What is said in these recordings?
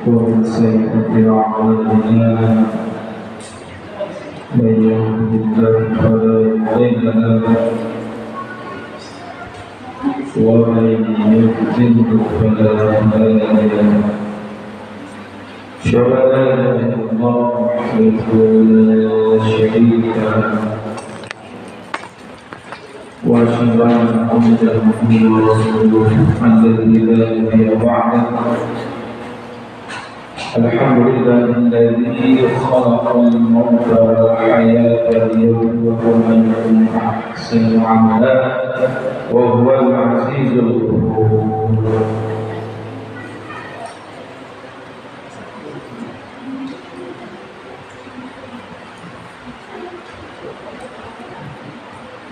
ومن سيئات أعمالنا من يهده الله فلا مضل له ومن يضلل فلا هادي له أشهد أن لا إله إلا الله وحده لا شريك له وأشهد أن محمدا عبده ورسوله الذي لا نبي بعده. الحمد لله الذي خلق الموت والحياة ليبلوكم أيكم أحسن عملا وهو العزيز الغفور.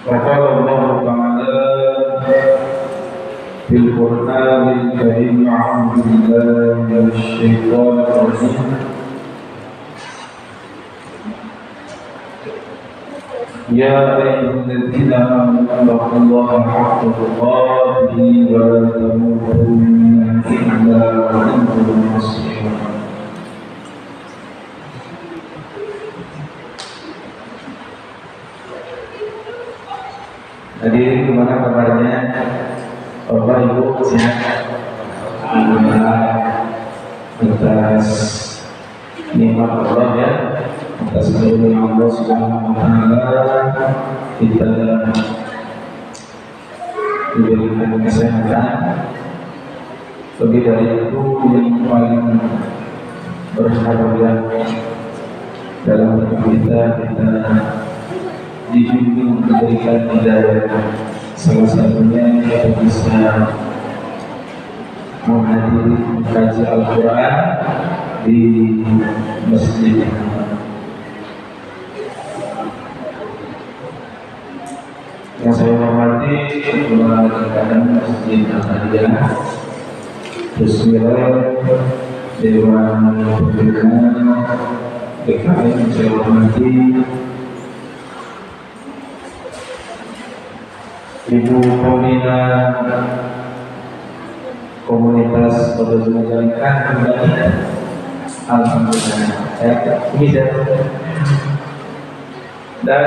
وقال الله تعالى في القرآن الكريم: أعوذ بالله من الشيطان الرجيم يا أيها الذين آمنوا اتقوا الله حق تقاته ولا تموتن إلا وأنتم مسلمون. Hadirin, gimana kabarnya? Bapak Ibu sehat? Alhamdulillah atas nikmat Allah ya, atas karunia Allah Subhanahu wa taala kita diberikan kesehatan. Lebih dari itu, yang paling berharga dalam hidup kita dibimbing memberikan hidayah. Salah satunya kita bisa menghadiri kaji Al-Quran di masjid. Yang saya hormati Ketua Dekan Masjid Al-Hadiah, Bismillah, Dewan Pembinaan DKM yang saya hormati Ibu Pembina Komunitas Pondok Majalengka, alhamdulillah dan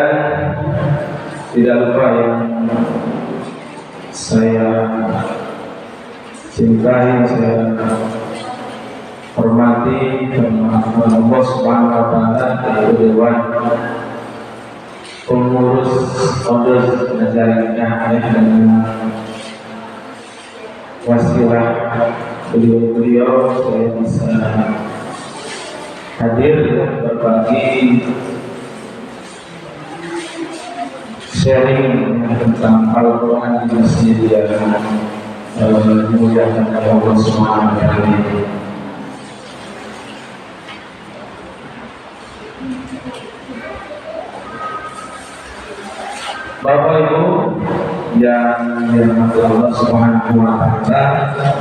tidak lupa yang saya cintai, saya hormati Allah Subhanahu wa taala, yaitu Dewan Pengurus Pondok Majalengka dan wasilah beliau saya bisa hadir berbagi sharing tentang Al-Quran di masjid yang dimuliakan oleh Allah Subhanahu wa taala. Bapak Ibu yang dirahmati Allah Subhanahu wa taala,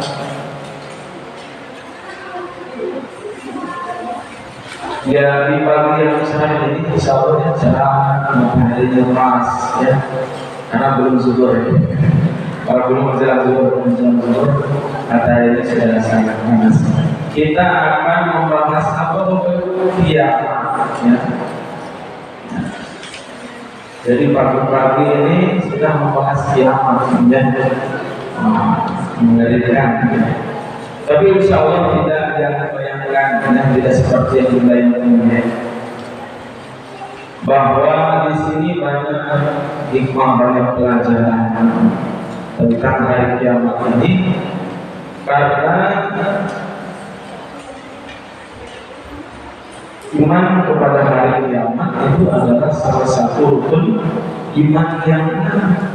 ya di pagi yang saya ini insya Allah jarang matahari lemas ya, karena belum zuhur ya. Kalau belum menjelang zuhur matahari sudah sangat panas. Kita akan membahas apa kiamat ya. Jadi pagi-pagi ini sudah membahas kiamat dan mengerikan. Tapi insya Allah jangan bayangkan tidak seperti yang kita inginkan. Bahwa di sini banyak hikmah, banyak pelajaran tentang hari kiamat ini, karena iman kepada hari kiamat itu adalah salah satu rukun iman yang benar,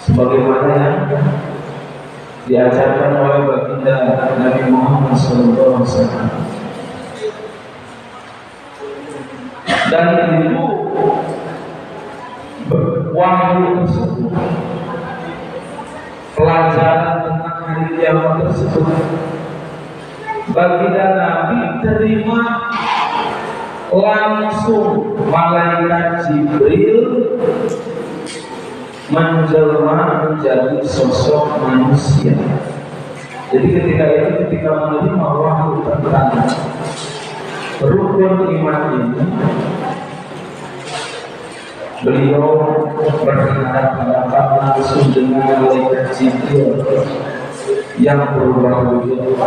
sebagaimana yang diajarkan oleh baginda Nabi Muhammad SAW. Dan itu wahyu tersebut, pelajaran tentang hari kiamat tersebut, baginda Nabi terima langsung malaikat Jibril menjelma menjadi sosok manusia. Jadi ketika menerima tentang rukun iman ini, beliau berhadapan langsung dengan malaikat Jibril yang berubah wujud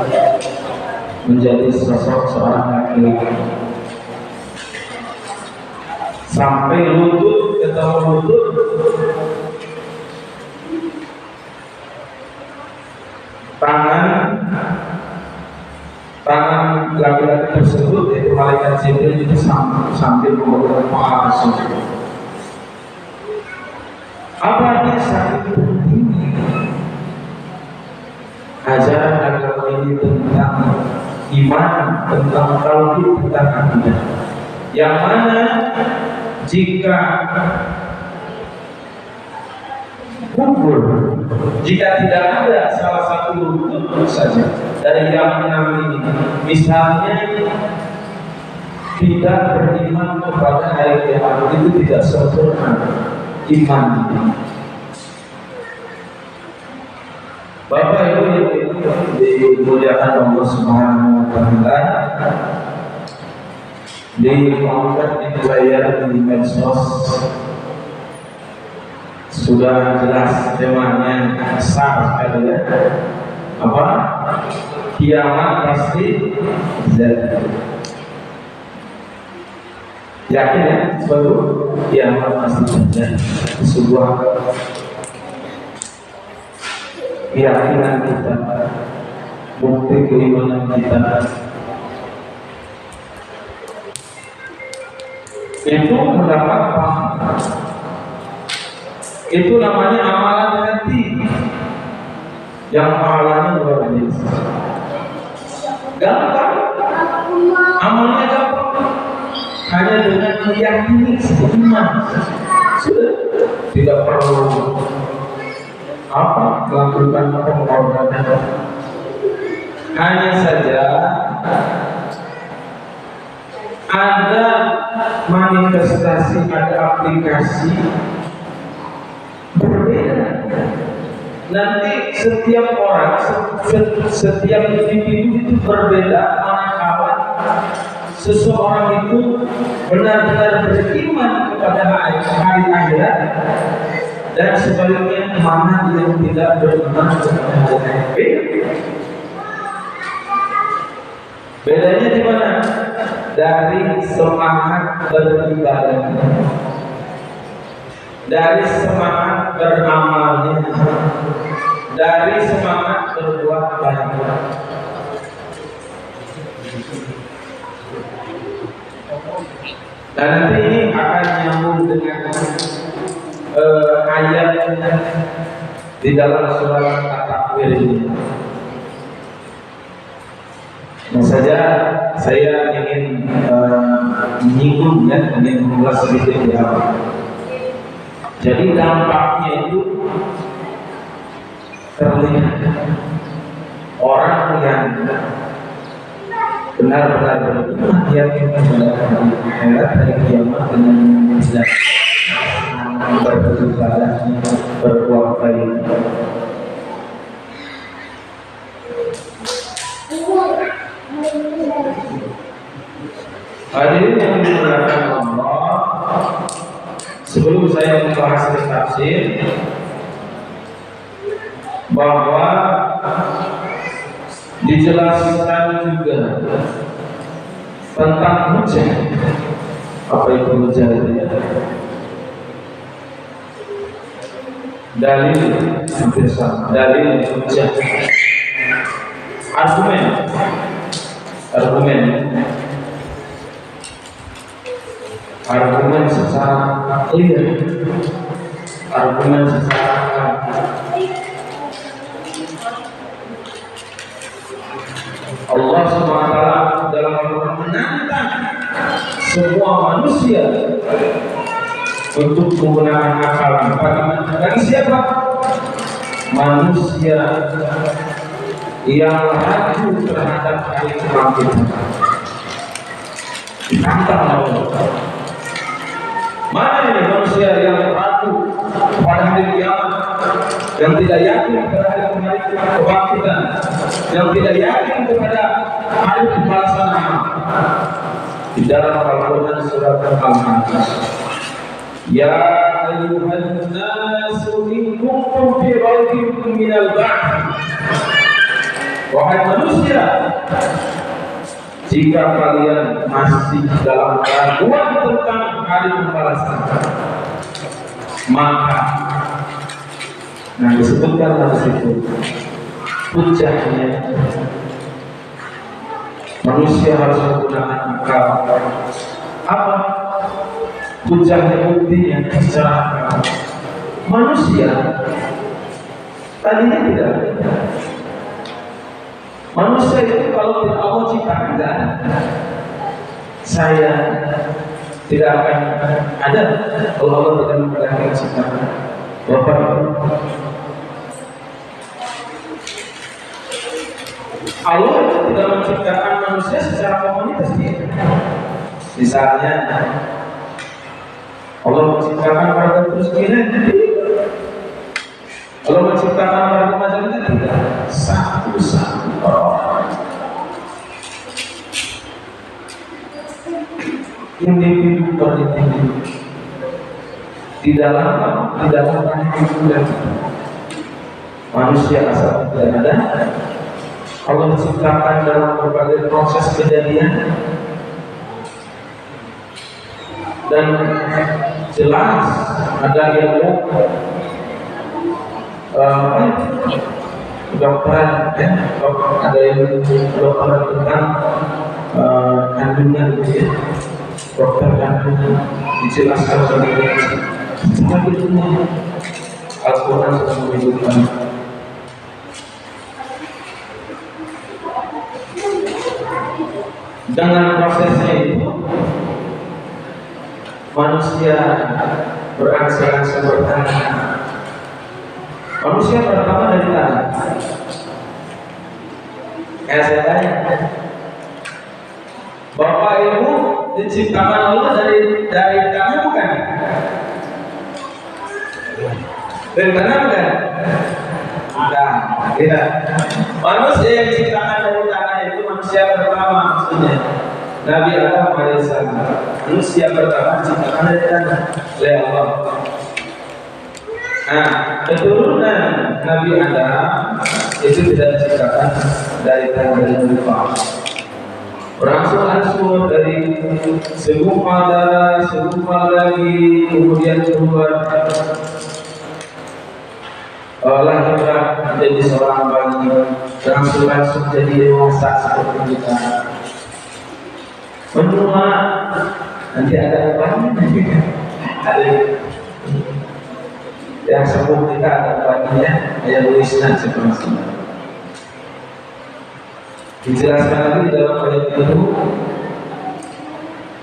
menjadi sosok seorang laki-laki, sampai lutut ketemu lutut. Tangan laki-laki tersebut, yaitu malaikat Jibril itu sambil memegang paha tersebut. Apa artinya sakit ini? Ajaran agama ini tentang iman, tentang tauhid, tentang akidah. Yang mana jika gugur, jika tidak ada salah satu rukun saja dari yang enam ini, misalnya tidak beriman kepada hari kiamat, itu tidak sempurna iman ini. Bapak Ibu yang dimuliakan Allah Subhanahu wa Ta'ala, di konten dibayar di medsos sudah jelas temanya besar sekali ya. Apa? Kiamat pasti terjadi. Yakin ya? Sebelum kiamat pasti terjadi. Sebuah keyakinan kita, bukti keimanan kita. Itu mendapat pahala. Itu namanya amalan hati yang pahalanya luar biasa. Gampang, amalnya gampang. Hanya dengan meyakini iman sudah, tidak perlu melakukan pengorbanan. Hanya saja ada manifestasi, ada aplikasi berbeda. Nanti setiap orang, setiap individu itu berbeda. Manakala seseorang itu benar-benar beriman kepada hari akhirat, dan sebaliknya mana yang tidak beriman kepada hari akhirat. Bedanya di mana? Dari semangat beribadah, dari semangat beramalnya, dari semangat berbuat baik. Dan nanti ini akan nyambung dengan ayat di dalam surat At-Takwir ini. Nah saja saya ingin menyinggung ya, ingin mengulas sedikit di awal. Jadi dampaknya itu terlihat orang yang benar-benar beriman, yakin kepada akhirat dari kiamat dengan tidak beribadah, berbuat baik. Hadirin yang dimuliakan Allah, sebelum saya membahas tafsir, bahwa dijelaskan juga tentang hujah. Apa itu hujah? Dalil, hampir sama. Dalil hujah. Argumen secara clear, argumen secara Allah SWT dalam Al-Quran menantang semua manusia untuk menggunakan akal. Bagi siapa? Manusia yang ragu terhadap hari kebangkitan. Ditantang Allah. Mana ini manusia yang ragu pada hari kiamat, yang tidak yakin kepada hari kebangkitan, yang tidak yakin kepada hari pembalasan amal. Di dalam Al-Quran surat Al-Anfal, ya ayyuhan nasu in kuntum fi raibin minal ba'ts, wahai manusia, jika kalian masih dalam keraguan tentang hari pembalasan, maka disebutkan dalam situ hujahnya manusia harus menggunakan akal. Apa hujahnya, buktinya secara akal? Manusia tadinya tidak. Manusia itu kalau tidak Allah ciptakan, saya tidak akan ada kalau Allah tidak mengadakan ciptaan. Bapak Allah tidak menciptakan manusia secara komunitas dia. Misalnya Allah menciptakan warga terus kira, Allah menciptakan warga macam itu tidak satu-satu orang. Individu per individu. Di dalam individu manusia asal tidak ada. Allah menciptakan dalam berbagai proses kejadian dan jelas ada ilmu kedokteran, ada ilmu kedokteran tentang kandungan, dokter kandungan dijelaskan secara ilmiah. Al-Quran sudah menyebutkan. Dengan prosesnya itu manusia berangsur-angsur bertanya. Manusia pertama dari tanah. Saya tanya, Bapak Ibu diciptakan Allah dari tanah bukan? Dari tanah bukan? Bukan. Tidak. Manusia yang diciptakan dari tanah itu manusia pertama, maksudnya Nabi Adam alaihissalam. Manusia pertama diciptakan dari tanah oleh Allah. Nah, keturunan Nabi Adam itu tidak diciptakan dari tanah, dari nutfah. Berangsur-angsur dari segumpal darah, segumpal lagi, kemudian keluar lahirlah menjadi seorang bayi, berangsur-angsur jadi dewasa seperti kita. Menua nanti ada bayi, ada yang sembuh kita ada bayinya, ayat tulisan seperti itu. Dijelaskan lagi di dalam ayat itu,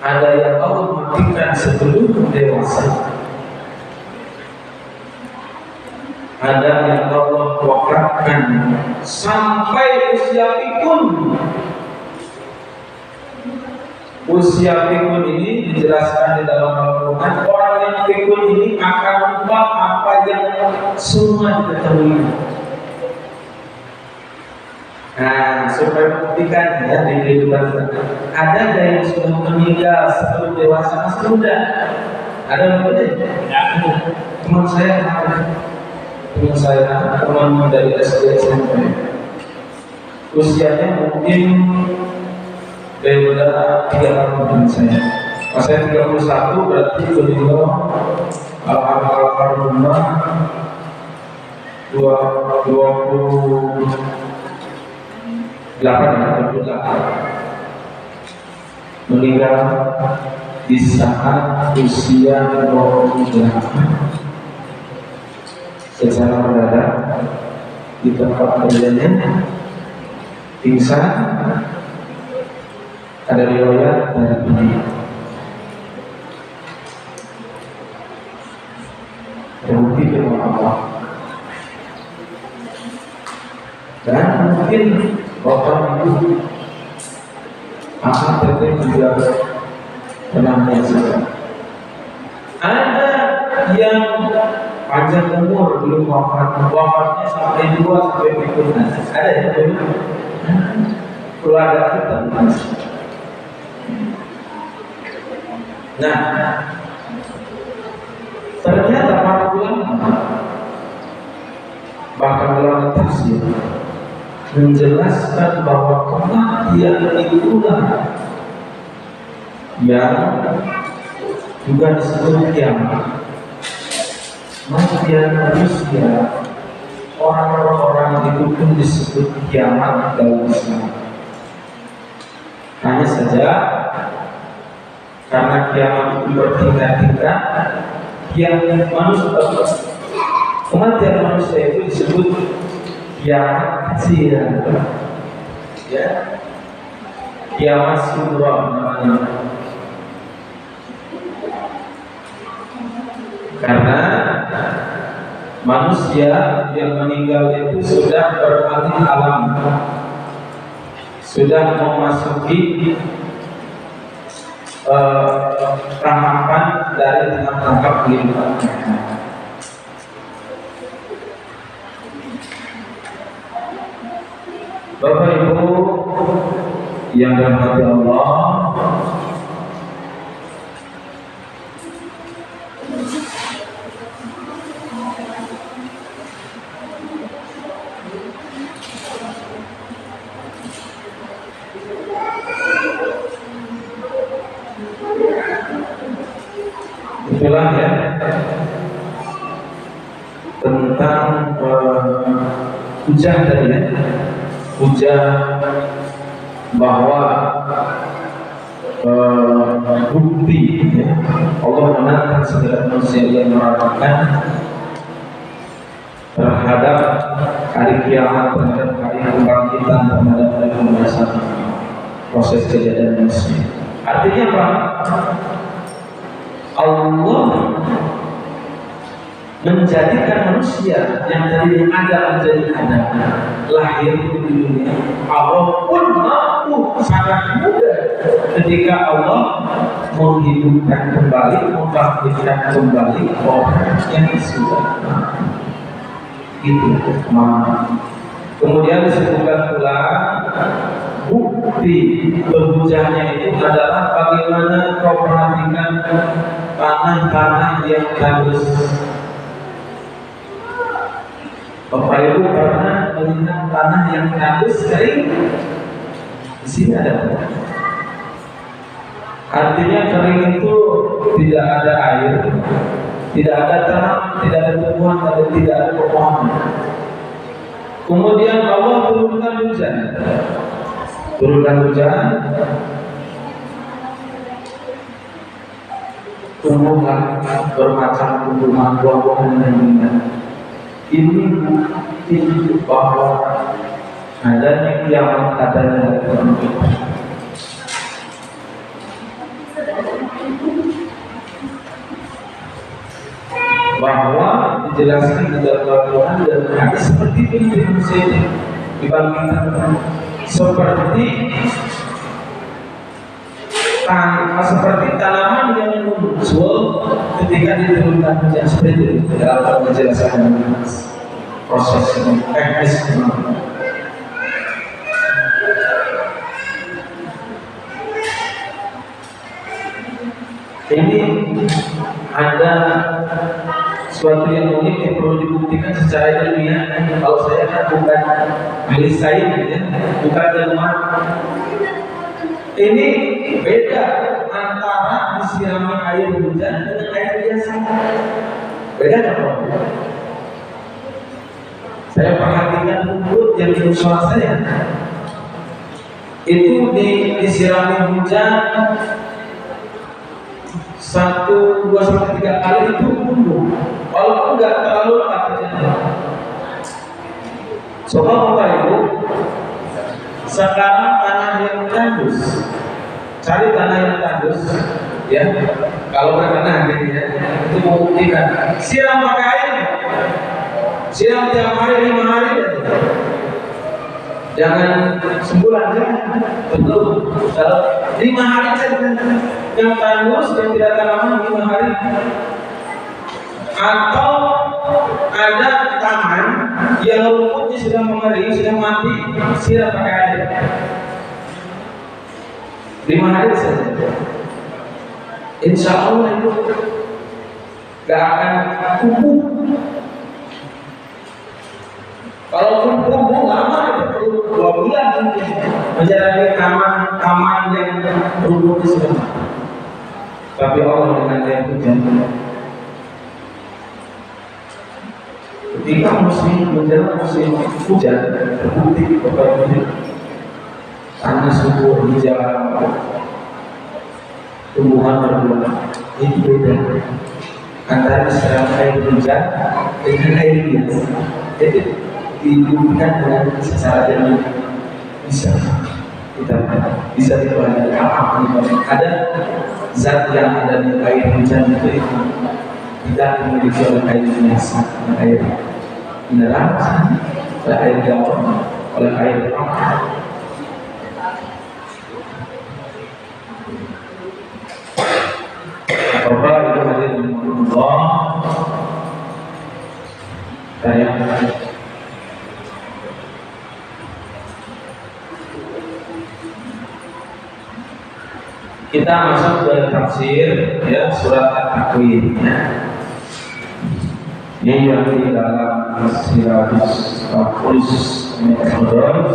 ada yang Allah matikan sebelum dewasa, ada yang Allah wafatkan sampai usia pikun. Usia pikun ini dijelaskan di dalam Al-Quran. Orang yang pikun ini akan lupa apa yang semua diketahui. Nah, supaya membuktikan ya di kehidupan kita, ada yang sudah meninggal sebelum dewasa masih muda. Ada yang muda? Ya. Teman saya, teman dari SD SMP, usianya mungkin beda 3 tahun dengan saya. Pas saya 31 berarti beliau almarhumah 28 meninggal di saat usia 28 secara mendadak di tempat kejadiannya pingsan. Ada riwayat dari ini terbukti firman Allah. Dan mungkin Bapak Ibu akan tetap juga pernah menyaksikan ada yang panjang umur belum wafatnya sampai 2 sampai pikunan. Ada yang belum. keluarga kita. Nah, ternyata para ulama, bahkan ulama tafsir, menjelaskan bahwa kematian itulah yang juga disebut kiamat. Kematian manusia, orang-orang itu pun disebut kiamat dalam Islam. Hanya saja karena kiamat itu bertingkat-tingkat, kiamat manusia, kematian manusia itu disebut kiamat kecil, ya, kiamat sughra namanya. Karena manusia yang meninggal itu sudah beralih alam, sudah memasuki tahapan dari tahap kehidupan. Bapak Ibu yang dirahmati Allah, itulah ya tentang hujah tadi ya, hujah bahwa bukti ya, Allah menantang segala manusia yang meragukan terhadap hari kiamat, terhadap hari kebangkitan, terhadap hari pembebasan proses kejadian manusia. Artinya apa? Allah menjadikan manusia yang tadinya ada menjadi ada, lahir di dunia. Allah pun mampu sangat mudah ketika Allah menghidupkan kembali, membangkitkan kembali orang yang sudah mati. Itu mampu. Kemudian disebutkan pula bukti berhujahnya itu adalah bagaimana kau perhatikan tanah-tanah yang tandus. Bapak Ibu pernah melihat tanah yang tandus kering? Di sini ada. Artinya kering itu tidak ada air, tidak ada tanah, tidak ada tumbuhan, tidak ada pepohonan. Kemudian Allah turunkan hujan. Tumbuhlah bermacam tumbuhan, buah-buahan dan bunga. Ini bukti bahwa adanya kiamat, adanya pembangkitan. Bahwa dijelaskan di dalam Al-Quran dan hadis seperti ini manusia dibangkitkan seperti tanaman yang muncul ketika diturunkan hujan, seperti itu dalam penjelasan proses teknis. Ini ada suatu yang unik yang perlu dibuktikan secara ilmiah. Kalau saya kan bukan ahli sains, ya, bukan ilmuwan. Ini beda antara disirami air hujan dengan air biasa. Beda kan? Saya perhatikan rumput yang di musola saya, itu disirami hujan 1, 2, sampai 3 kali itu tumbuh, walaupun nggak terlalu lebat hujannya. Coba Bapak Ibu, sekarang tanah yang tandus, cari tanah yang tandus, ya. Kalau berkenan gitu ya, itu membuktikan. Siram pakai air, siram tiap hari 5 hari, jangan sebulan ya, betul. Kalau 5 hari saja yang tandus, yang tidak tanaman 5 hari. Atau ada taman yang rumputnya sudah mengering, sudah mati, siram pakai air. 5 hari saja. Insya Allah itu gak akan kumpul. Kalau kumpul lama itu perlu 2 bulan mungkin menjalani aman yang rumput di sana. Tapi Allah dengan air hujan. Ketika menjelang musim hujan, terbukti beberapa tanah subur hijau, tumbuhan berbuah. Itu beda antara seram air hujan dengan air biasa. Jadi dihubungkan dengan secara yang bisa dipelajari apa ada zat yang ada di air hujan itu tidak dimiliki oleh air biasa, air mineral, oleh air galon, oleh air pump. Apa itu hadir di Allah kayak kita masuk ke tafsir ya surat At-Takwir ya. Ini yang di dalam 140 metode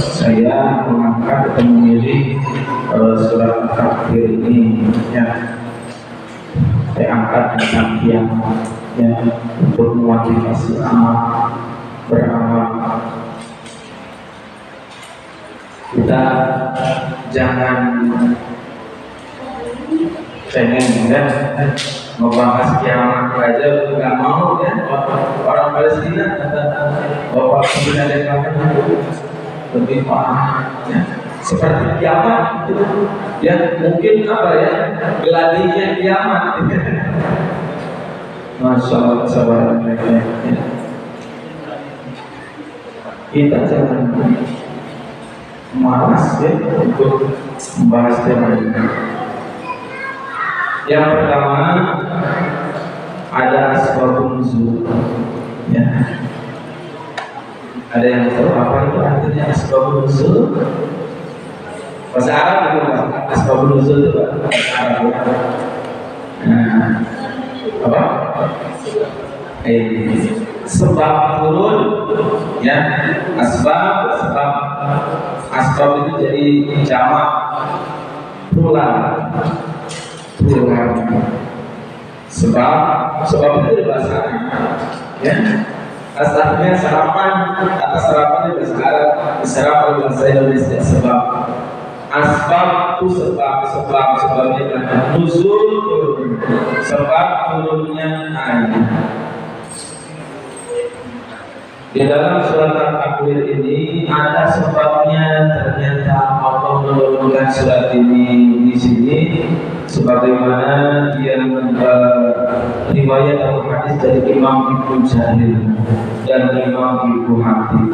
saya mengangkat dan memilih surat At-Takwir ini ya. Saya angkat tentang yang untuk memotivasi amal beramal. Kita jangan pengen kan membahas kiamat aja nggak mau ya. Orang Palestina kata Bapak Pembina dan kawan lebih paham ya. Seperti kiamat itu ya, mungkin apa ya, geladinya kiamat. Masya Allah, sabar mereka ya. Kita jangan malas ya untuk membahas tema ini. Yang pertama ada asbabun nuzul ya. Ada yang tahu apa itu artinya asbabun nuzul? Bahasa Arab itu asbabun nuzul itu bahasa Arab. Apa? Sebab turun ya, asbab itu jadi jamak plural. Sebab itu bahasa ya. Asalnya sarapan, kata sarapan itu bahasa Arab, sarapan bahasa Indonesia sebab. Asbab itu sebabnya kan nuzul turun, sebab turunnya air. Di dalam surat At-Takwir ini ada sebabnya. Ternyata Allah menurunkan surat ini di sini sebagaimana yang riwayat atau hadis dari Imam Ibnu Jarir dan Imam Ibnu Hatim.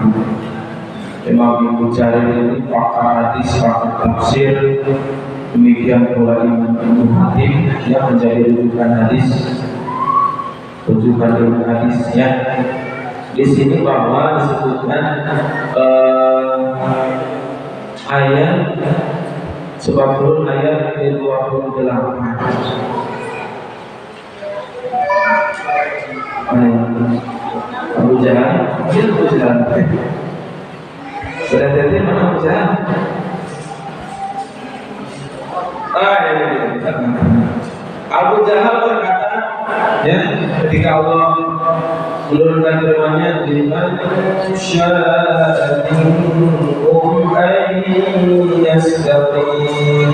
Imam Ibnu Jarir ini pakar hadis, pakar tafsir. Demikian pula Imam Ibnu Hatim yang menjadi rujukan hadis, rujukan ilmu hadisnya. Di sini bahwa disebutkan ayat sebab turun ayat ke-28. Abu Jahal, dia Abu Jahal. Sudah jadi mana Abu Jahal? Abu Jahal berkata, ya, ketika Allah menurunkan firman-Nya, "Liman syaa'a minkum an yastaqim."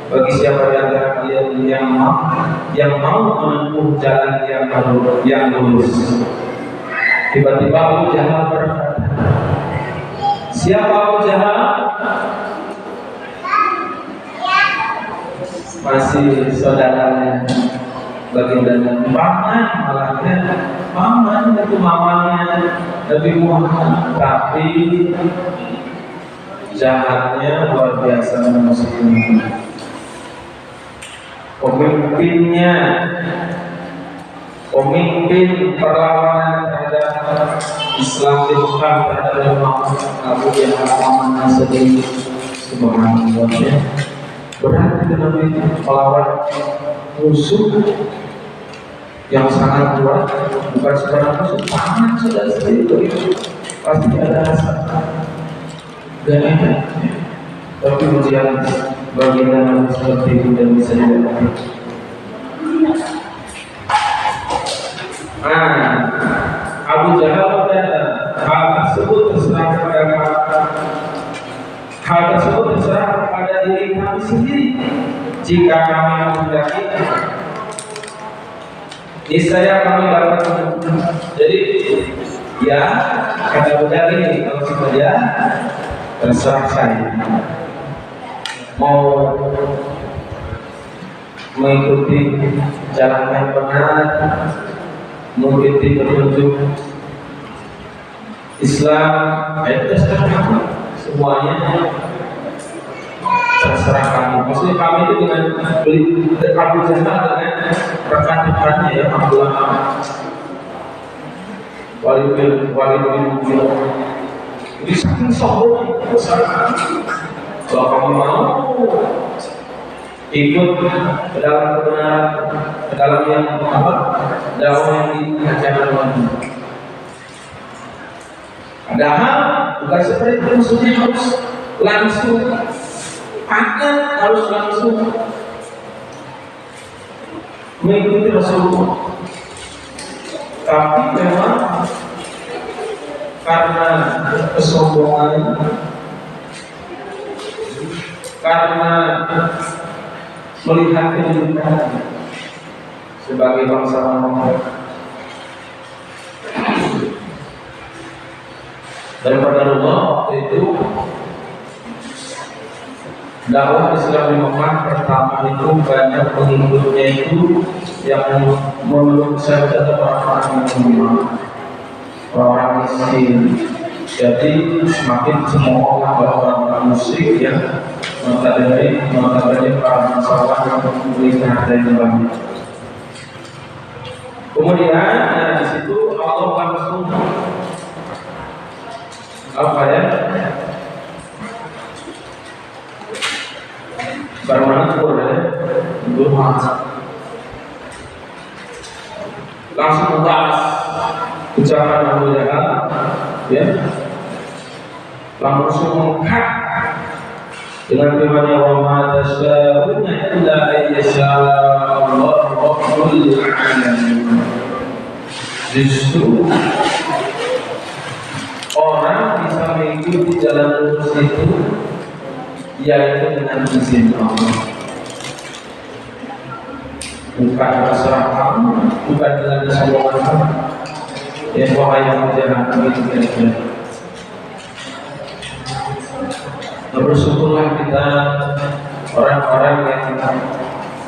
Bagi siapa di antara kalian yang mau menempuh jalan yang lurus. Tiba-tiba Abu Jahal berkata, siapa Abu Jahal? Masih saudaranya baginda paman itu mamanya Nabi Muhammad, tapi jahatnya luar biasa musuhnya. Pemimpin perlawanan terhadap Islam di Mekah terhadap Muhammad Abu Jahal pamannya sendiri. Subhanallah. Berat itu Nabi melawan musuh yang sangat kuat, bukan sebarang musuh, tangan sudah seperti itu, pasti ada rasa gak enak. Tapi ujian baginda seperti itu dan bisa dilakukan. Abu Jahal berkata, hal tersebut terserah kepada diri kami sendiri. Jika kami menghendaki, niscaya kami dapat. Jadi, ya kata Buddha ini, kalau saja terserah saya mau mengikuti jalan yang benar, mengikuti petunjuk Islam, itu terserah semuanya, terserah kami. Maksudnya kami itu dengan Abu Jahal dengan rekan-rekannya ya, Abdullah Walid bin Mughirah. Jadi saking sombong besar. Kalau kamu mau ikut ke dalam kebenaran, ke dalam yang apa? Dakwah yang diajarkan Tuhan. Padahal bukan seperti itu, maksudnya harus langsung, akan harus langsung mengikuti Rasulullah. Tapi memang karena kesombongan, karena melihat kedudukan sebagai bangsa Muhammad, dan pada Allah waktu itu dakwah Islam di Mekah pertama itu banyak pengikutnya itu yang memeluk saja orang miskin. Jadi semakin semua orang musyrik ya notabene para masalah yang memiliki harta yang banyak. Kemudian di situ Allah langsung apa ya? Bermanfaat ya, bermanfaat. Langsung membahas ucapan Abu Jahal, ya, langsung mengkat dengan firman-Nya wa ma tasyauna illa ayyasha Allah rabbul alamin. Justru orang bisa mengikuti jalan lurus itu yaitu dengan izin Allah, bukan terserah kamu, bukan dengan kesombongan kamu. Ya wahai yang berjalan begitu kira-kira. Bersyukurlah kita orang-orang yang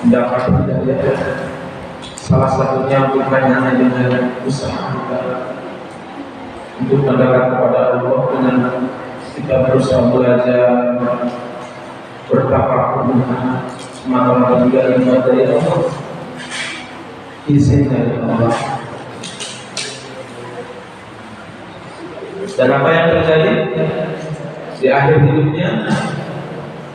mendapat hidayah. Salah satunya bukan hanya dengan usaha kita untuk mendekat kepada Allah, dengan kita berusaha belajar, bertafakur, semakin juga ibadah dari Allah, izin dari Allah. Dan apa yang terjadi di akhir hidupnya,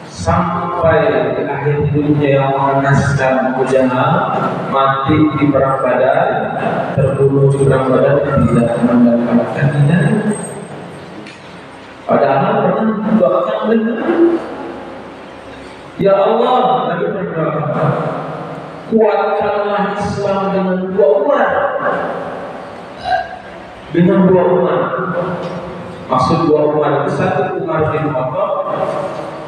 sampai di akhir hidupnya yang mengenaskan Abu Jahal mati di perang Badar, terbunuh di perang Badar, tidak mendapatkan hidayah. Padahal pernah doakan dengan ya Allah, Nabi berdoa, kuatkanlah Islam dengan dua umat. Dengan dua umat, maksud dua umat itu satu Umar bin Khattab,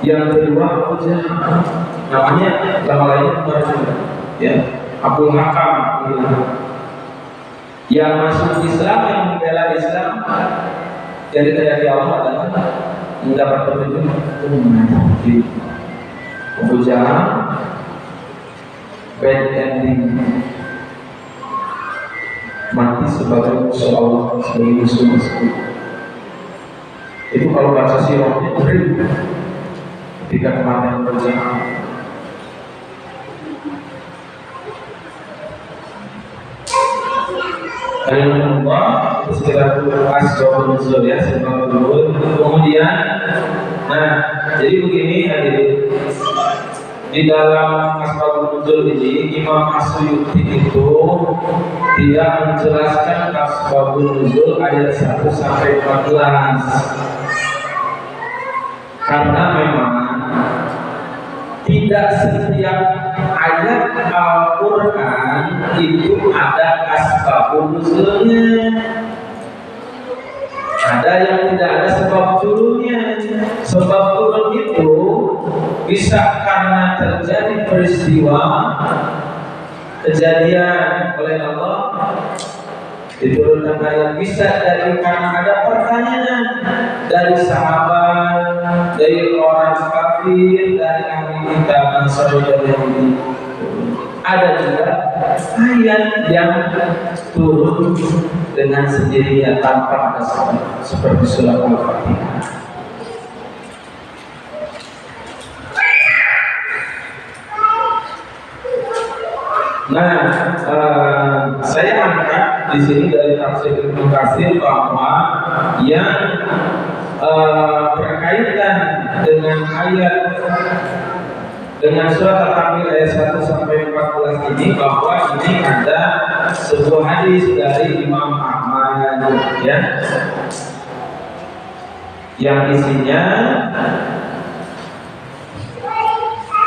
yang kedua Abu Jahal, namanya nama lainnya Umar bin ya, Abdul Hakam. Yang masuk Islam, yang membela Islam, jadi dari Allah adalah mendapat petunjuk umat. Abu Jahal bad ending, mati sebagai musuh Allah, sebagai musuh. Itu kalau baca sirahnya beri ketika kematian Abu Jahal. Alhamdulillah, itu sekitar asbabun nuzul ya, sebab nuzul. Kemudian, nah, jadi begini hadirin. di dalam Asbabun Nuzul ini Imam As-Suyuti itu tidak menjelaskan Asbabun Nuzul ayat 1 sampai 14 karena memang tidak setiap ayat Al-Quran itu ada Asbabun Nuzulnya. Ada yang tidak ada sebab turunnya. Sebab turun itu bisa karena terjadi peristiwa kejadian oleh Allah diturunkan ayat, bisa dari karena ada pertanyaan dari sahabat, dari orang kafir, dari ahli kitab Nasrani dan Yahudi. Ada juga ayat yang turun dengan sendirinya tanpa ada sebab, seperti surat Al-Fatihah. Nah, saya angkat di sini dari tafsir Ibnu Katsir bahwa yang berkaitan dengan ayat dengan surat At-Takwir ayat 1 sampai 14 ini, bahwa ini ada sebuah hadis dari Imam Ahmad ya, yang isinya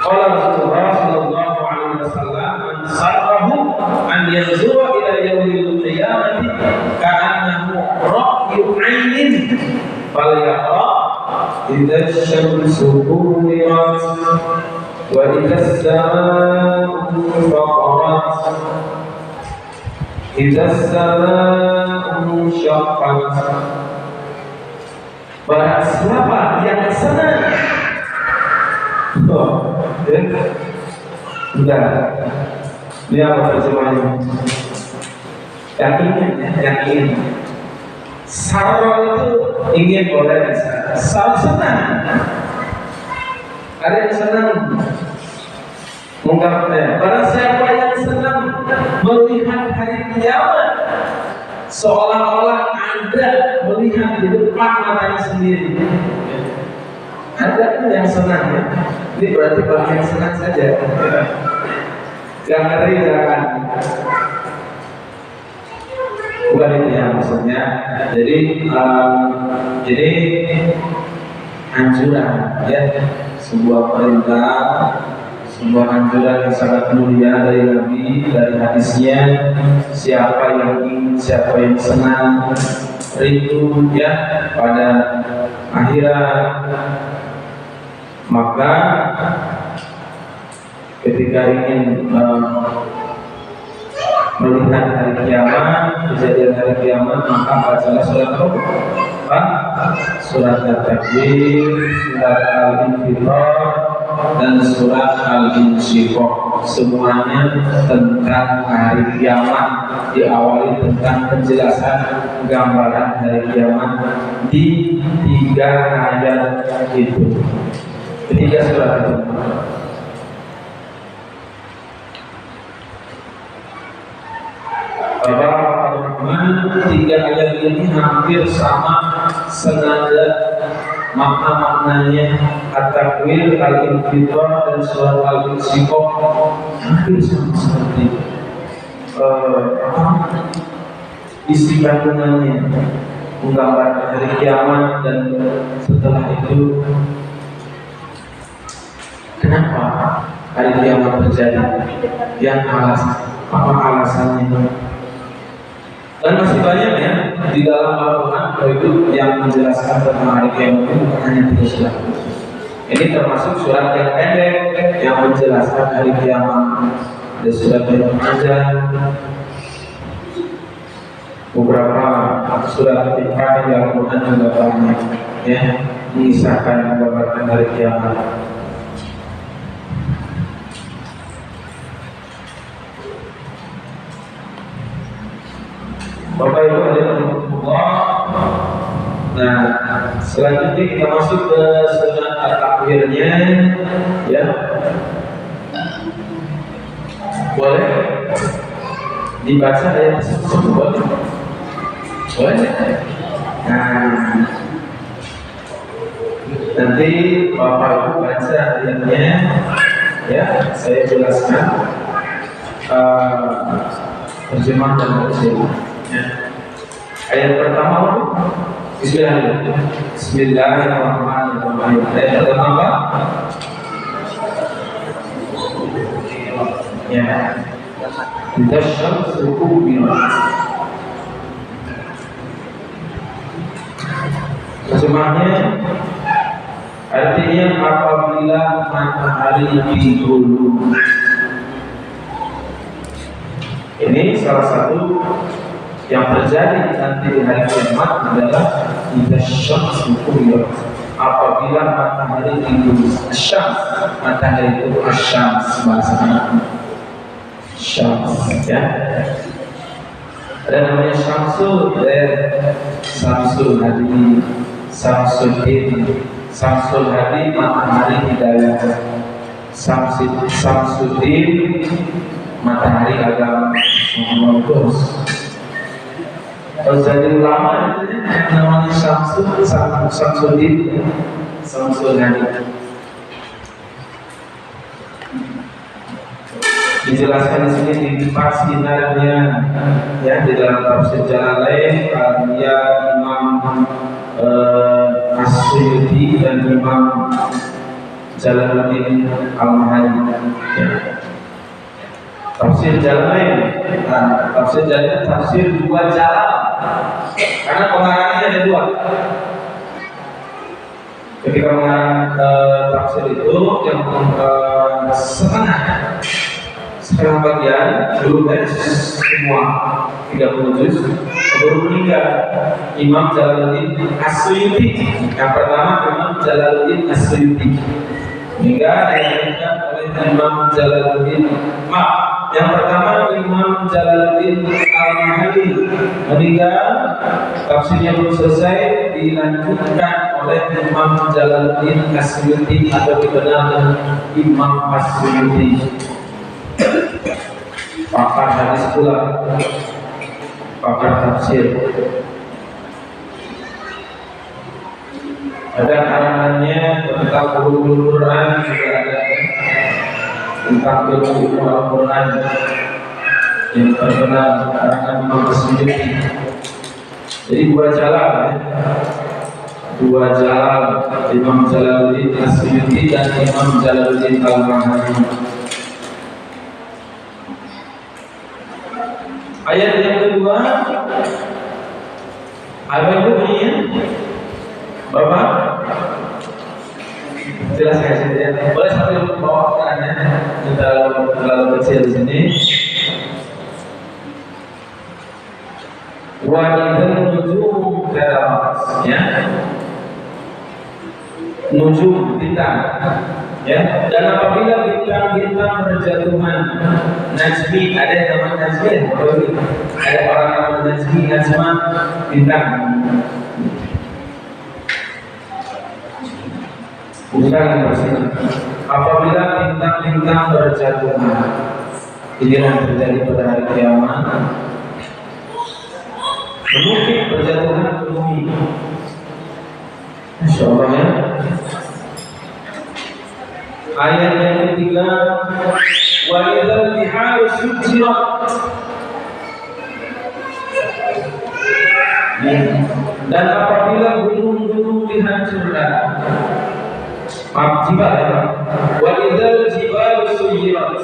qala Rasulullah sallallahu alaihi wasallam man sarrahu an yanzura ila yaumil qiyamati ka'annahu ra'yu 'ainin falyaqra idza asy-syamsu kuwirat wa idza as-samaa'u faqarat idza as-samaa'u syaqqat. Barang siapa yang senang sudah, ini apa terjemahannya? Yang ingin. Sarwa itu ingin, boleh bisa. Senang. Ada yang senang mengungkapnya. Barang siapa yang senang melihat hari kiamat, seolah-olah Anda melihat di depan matanya sendiri. Ada yang senang ya? Ini berarti bagi yang senang saja. Yang ngeri jangan. Bukan itu ya maksudnya. Jadi ini anjuran ya, sebuah perintah, sebuah anjuran yang sangat mulia dari Nabi, dari hadisnya. Siapa yang ingin, siapa yang senang, rindu ya pada akhirat, maka ketika ingin melihat hari kiamat, kejadian hari kiamat, maka bacalah surat apa? Surat At-Takwir, surat Al-Infitar, dan surat Al-Insyiqaq. Semuanya tentang hari kiamat, diawali tentang penjelasan gambaran hari kiamat di 3 ayat itu, 3 surat itu. Ar-Rahman, 3 ayat ini hampir sama senada makna-maknanya. At-Takwir, Al-Infitar, dan surat Al-Insyiqaq hampir sama seperti isi kandungannya, menggambarkan hari kiamat dan setelah itu kenapa hari kiamat terjadi, yang apa alasannya. Dan masih banyak ya di dalam Al-Quran itu yang menjelaskan tentang hari kiamat itu, bukan hanya 3 surat. Ini termasuk surat yang pendek yang menjelaskan hari kiamat. Ada surat yang panjang, beberapa surat yang di Al-Quran juga banyak ya mengisahkan menggambarkan hari kiamat. Bapak Ibu Allah. Nah, selanjutnya kita masuk ke surat At-Takwirnya ya. Boleh dibaca ayat tersebut, boleh? Boleh. Nah, nanti Bapak Ibu baca ayatnya ya saya jelaskan terjemahan dan tafsir. Ya. Ayat pertama Bismillahirrahmanirrahim. Ayat pertama apa? Ya. Tasyamsu kuwirat. Terjemahnya artinya apabila matahari digulung. Ini salah satu yang terjadi nanti di hari kiamat adalah tasyamsu kuwirat. Apabila matahari digulung. Syams, matahari itu asyams bahasa Arab. Syams, ya. Ada namanya Syamsul, Syamsul Hadi, Syamsuddin, Syamsul Hadi matahari hidayah, Syamsuddin matahari agama. Kalau jadi ulama itu namanya Syamsuddin, Syamsul Hadi. Dijelaskan di sini di empat sinarnya, ya, di dalam tafsir Jalalain karya Imam As-Suyuti dan Imam Jalaluddin Al-Mahali. Ya. Tafsir Jalalain, tafsir Jalalain, tafsir dua jalan, karena pengarangnya ada dua. Ketika mengarang tafsir itu yang setengah bagian belum beres semua 30 juz baru meninggal Imam Jalaluddin As-Suyuti. Yang pertama Imam Jalaluddin As-Suyuti meninggal dilanjutkan oleh Imam Jalaluddin. Yang pertama Imam Jalaluddin Al-Mahali meninggal, tafsirnya belum selesai, dilanjutkan oleh Imam Jalaluddin As-Suyuti atau dikenal dengan Imam As-Suyuti. Pakar hadis pula, pakar tafsir. Ada karangannya tentang ulumul Quran, juga ada tentang ilmu Al-Quran yang terkenal karangan Imam As-Suyuti. Jadi dua jalan, dua jalan, Imam Jalaluddin As-Suyuti dan Imam Jalaluddin Al-Mahali. Ayat yang kedua, apa itu bunyinya? Bapak, jelaskan saja. Boleh sambil bawa kerannya, terlalu kecil di sini. Wa idzal nujum kadarat, ya. Nujum bintang, ya. Dan apabila bintang-bintang berjatuhan, najmi, ada yang namanya najmi, ada orang namanya najmi, najma, bintang. Bukan bersih. Apabila bintang-bintang berjatuhan, ini yang terjadi pada hari kiamat. Mungkin berjatuhan ke bumi. Insyaallah, ya. Ayat yang ketiga, wa idzal biharu sujjirat. Dan apabila gunung-gunung dihancurkan, jibal, ya, wa idzal jibalu suyirat.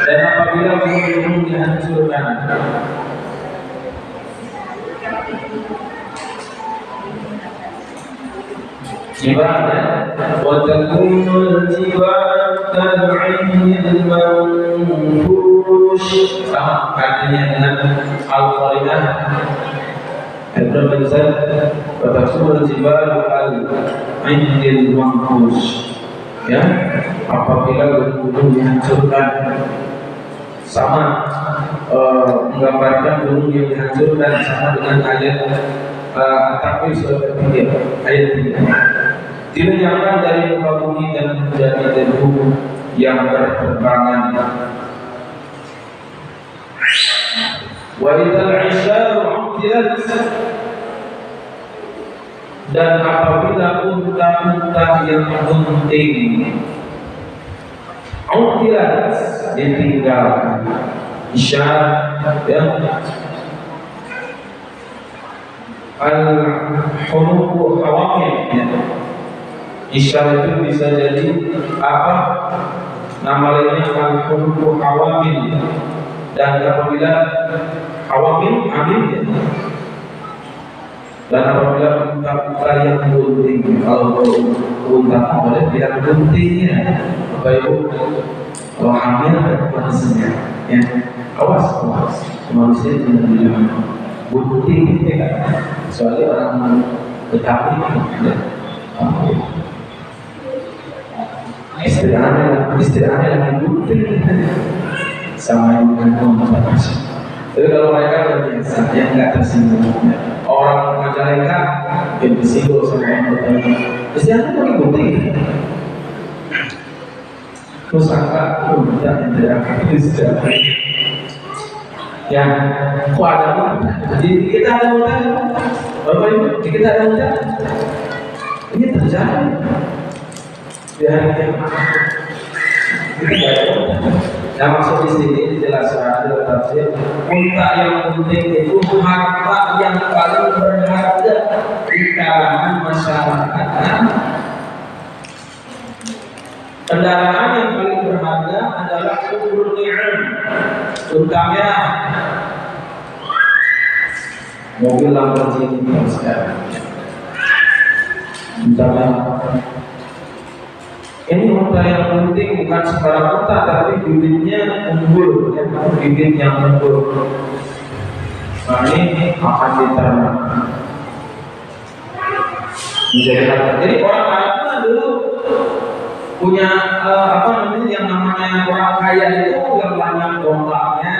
Dan apabila gunung-gunung dihancurkan, jibal, wa takunul jibal kal'ainil manfush. Sama artinya dengan al-qari'ah. Ibnu Bazar, wa takunul jibal kal'ainil manfush. Ya, apabila gunung dihancurkan, sama menggambarkan gunung yang dihancurkan sama dengan ayat At-Takwir surat 3 ayat 3. Dilenyapkan dari muka bumi dan menjadi debu yang berterbangan. Wa idzal 'isyaru 'uttilat. Dan apabila unta-unta yang bunting Utilat ditinggalkan. Isyarat ya. Al-hunuku hawamil ya. Isyarat itu bisa jadi apa? Nama lainnya al-hunuku hawamil. Dan apabila hawamil amin ya. Dan apabila unta yang bunting, kalau unta boleh tidak buntingnya, Bapak Ibu, kalau hamil manusia, ya awas, manusia tidak bilang bunting, ya kan? Soalnya orang Betawi, ya. Istilahnya lagi bunting, sama yang dengan manusia. Tapi kalau mereka biasa, yang nggak tersinggung, orang Majalengka yang disinggung sama yang bertanya, istilahnya pakai gunting. Terus angka udah tidak istilah. Ya, kok ada mudah? Jadi kita ada mudah, Bapak Ibu, kita ada mudah. Ini terjadi. Ya, kita ada mudah. Nah, maksud di sini dijelaskan dalam tafsir, unta yang penting itu harta yang paling berharga di kalangan masyarakat. Kendaraan yang paling berharga adalah umrul ni'am, unta merah, mobil Lamborghini sekarang, unta merah. Ini unta yang penting bukan sembarang unta, tapi bibitnya unggul, ya, bibit yang unggul. Nah, ini akan diternak. Jadi orang Arab dulu punya apa namanya yang namanya orang kaya itu yang banyak dompetnya,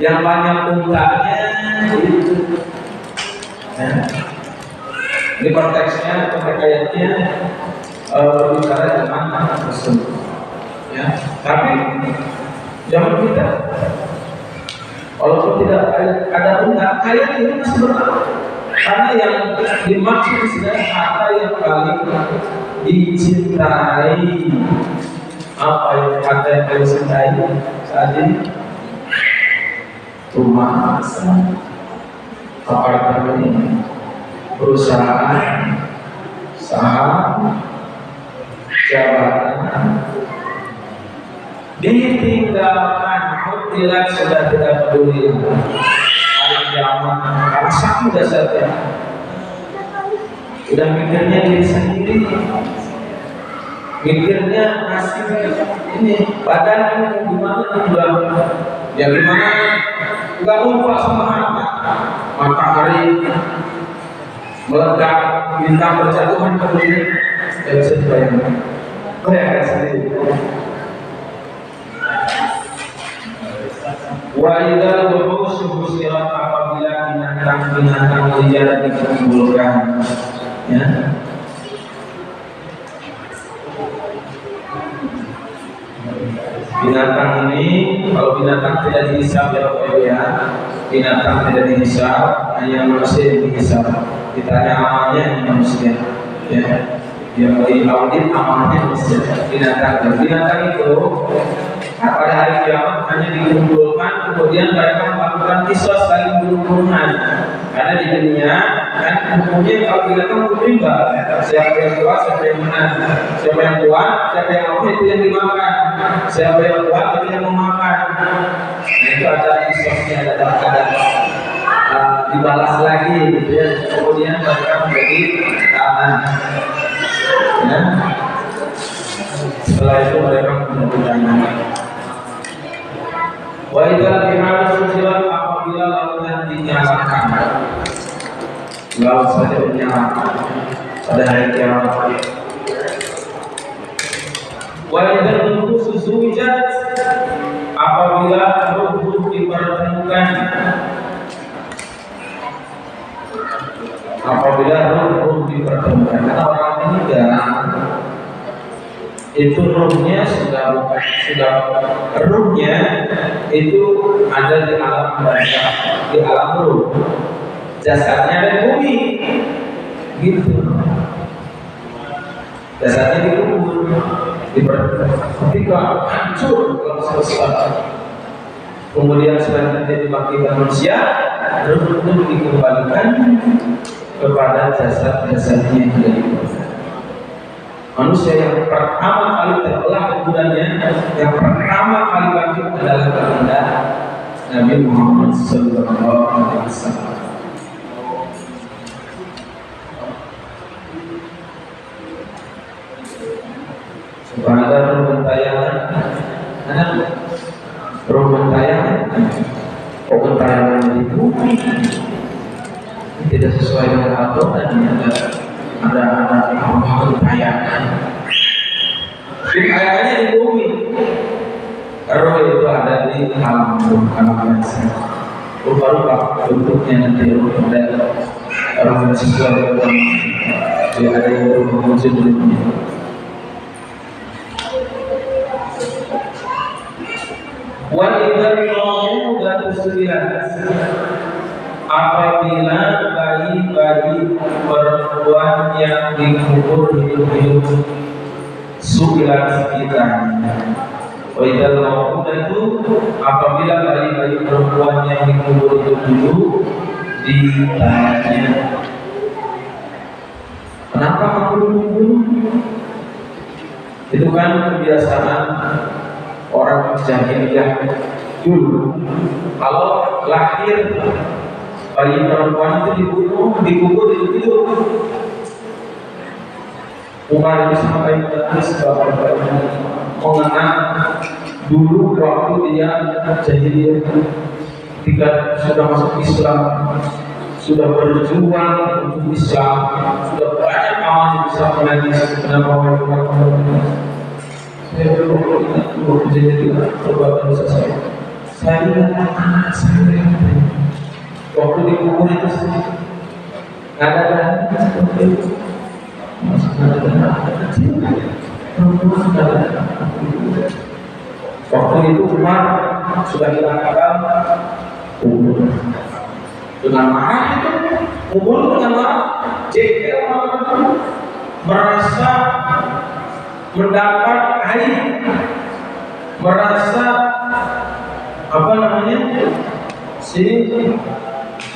yang banyak untanya, gitu. Ya. Ini konteksnya kekayaannya. Bicara zaman tersebut, ya. Tapi zaman kita, walaupun tidak ada unta, kaya ini masih berlaku. Karena yang dimaksud sebenarnya harta yang paling dicintai, apa yang harta yang paling dicintai saat ini? Rumah, apartemen, perusahaan, saham, jabatan, ditinggalkan, utilat sudah tidak peduli hari kiamat, karena sakit dasarnya, udah mikirnya diri sendiri, mikirnya nasib ini badan ini gimana juga, ya gimana nggak lupa sama matahari meledak, bintang berjatuhan ke bumi. Yang bisa dibayangkan, bayangkan sendiri. Wa idza al-wuhus husirat, apabila binatang liar dikumpulkan, ya. Binatang ini, kalau binatang tidak dihisab ya Bapak Ibu ya, binatang tidak dihisab, hanya manusia yang dihisab. Ditanya amalnya manusia, ya. Yang diaudit amalnya manusia. Binatang itu pada hari kiamat hanya dikumpulkan, kemudian mereka melakukan kisos saling bunuh-bunuhan. Karena di dunia kan hukumnya kalau binatang berimbang, siapa yang kuat, siapa yang menang, siapa yang kuat, siapa yang lemah itu yang dimakan, siapa yang kuat itu yang memakan. Nah itu ada kisosnya, ada dibalas lagi, gitu ya. Kemudian mereka menjadi tahanan. Ya. Setelah itu mereka menjadi wa idza biharu sujirat, apabila lautan dinyalakan, laut saja dinyalakan pada hari kiamat. Wa idza nufusu suwijat, apabila ruh dipertemukan, apabila ruh dipertemukan. Karena orang meninggal itu ruhnya sudah ruhnya itu ada di alam barzakh, di alam ruh, jasadnya ada di bumi, gitu. Jasadnya di kubur. ketika hancur dalam selesai, kemudian selanjutnya dibangkitkan manusia, terus dikembalikan kepada jasad-jasadnya yang tidak dibuat. Manusia yang pertama kali terbelah kuburannya, yang pertama kali bangkit adalah baginda Nabi Muhammad SAW. Pada ruh tayangan, di bumi tidak sesuai dengan aturan. Ada tayangan. Tayangannya di bumi. Roh itu ada di alam biasa. Rupa-rupa bentuknya nanti ada orang sesuai dengan dia ada yang muncul di bumi. Apabila bayi-bayi perempuan yang dikubur hidup-hidup suilat sekitarnya. itu apabila bayi-bayi perempuan yang dikubur hidup-hidup ditanya, kenapa kamu dikubur? Itu kan kebiasaan orang jahiliyah dulu. Kalau lahir bayi perempuan itu dikubur hidup-hidup. Umar itu sampai menangis mengenang dulu waktu dia jahiliyah, ketika sudah masuk Islam, sudah berjuang untuk Islam, sudah banyak amal yang bisa menangis. Kenapa saya belum kejadian perbuatan dosa saya? Saya ingat anak saya waktu dikubur itu nggak ada seperti itu. Waktu itu Umar sudah hilang akal, dengan marah itu, dengan marah, merasa mendapat aib, merasa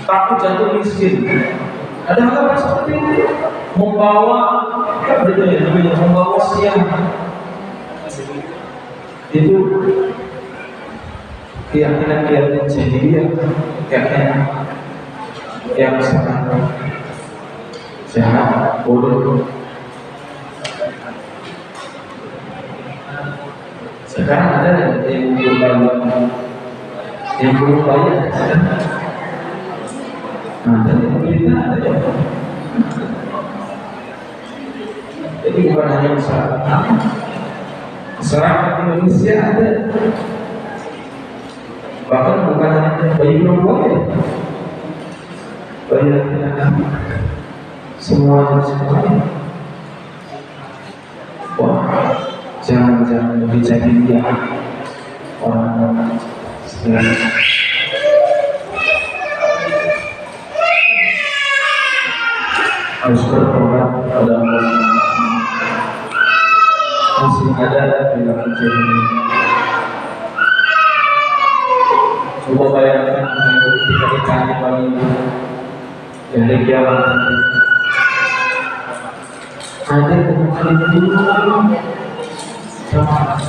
takut jatuh miskin. Ada hal seperti itu, membawa siang. Itu keyakinan jahiliyah, keyakinan yang sangat jahat, bodoh. Sekarang ada yang belum bayar. Dari pemerintah ada ya. Jadi bukan hanya masyarakat Indonesia ada, bahkan bukan hanya bayi perempuan ya, bayi laki-laki, semua jenis. Wah, jangan dijadi dia orang sebenarnya. Harus bertobat pada Allah. Masih ada di dalam ini. Coba bayangkan ketika ditanya bayi dari kiamat ada kemungkinan dulu sama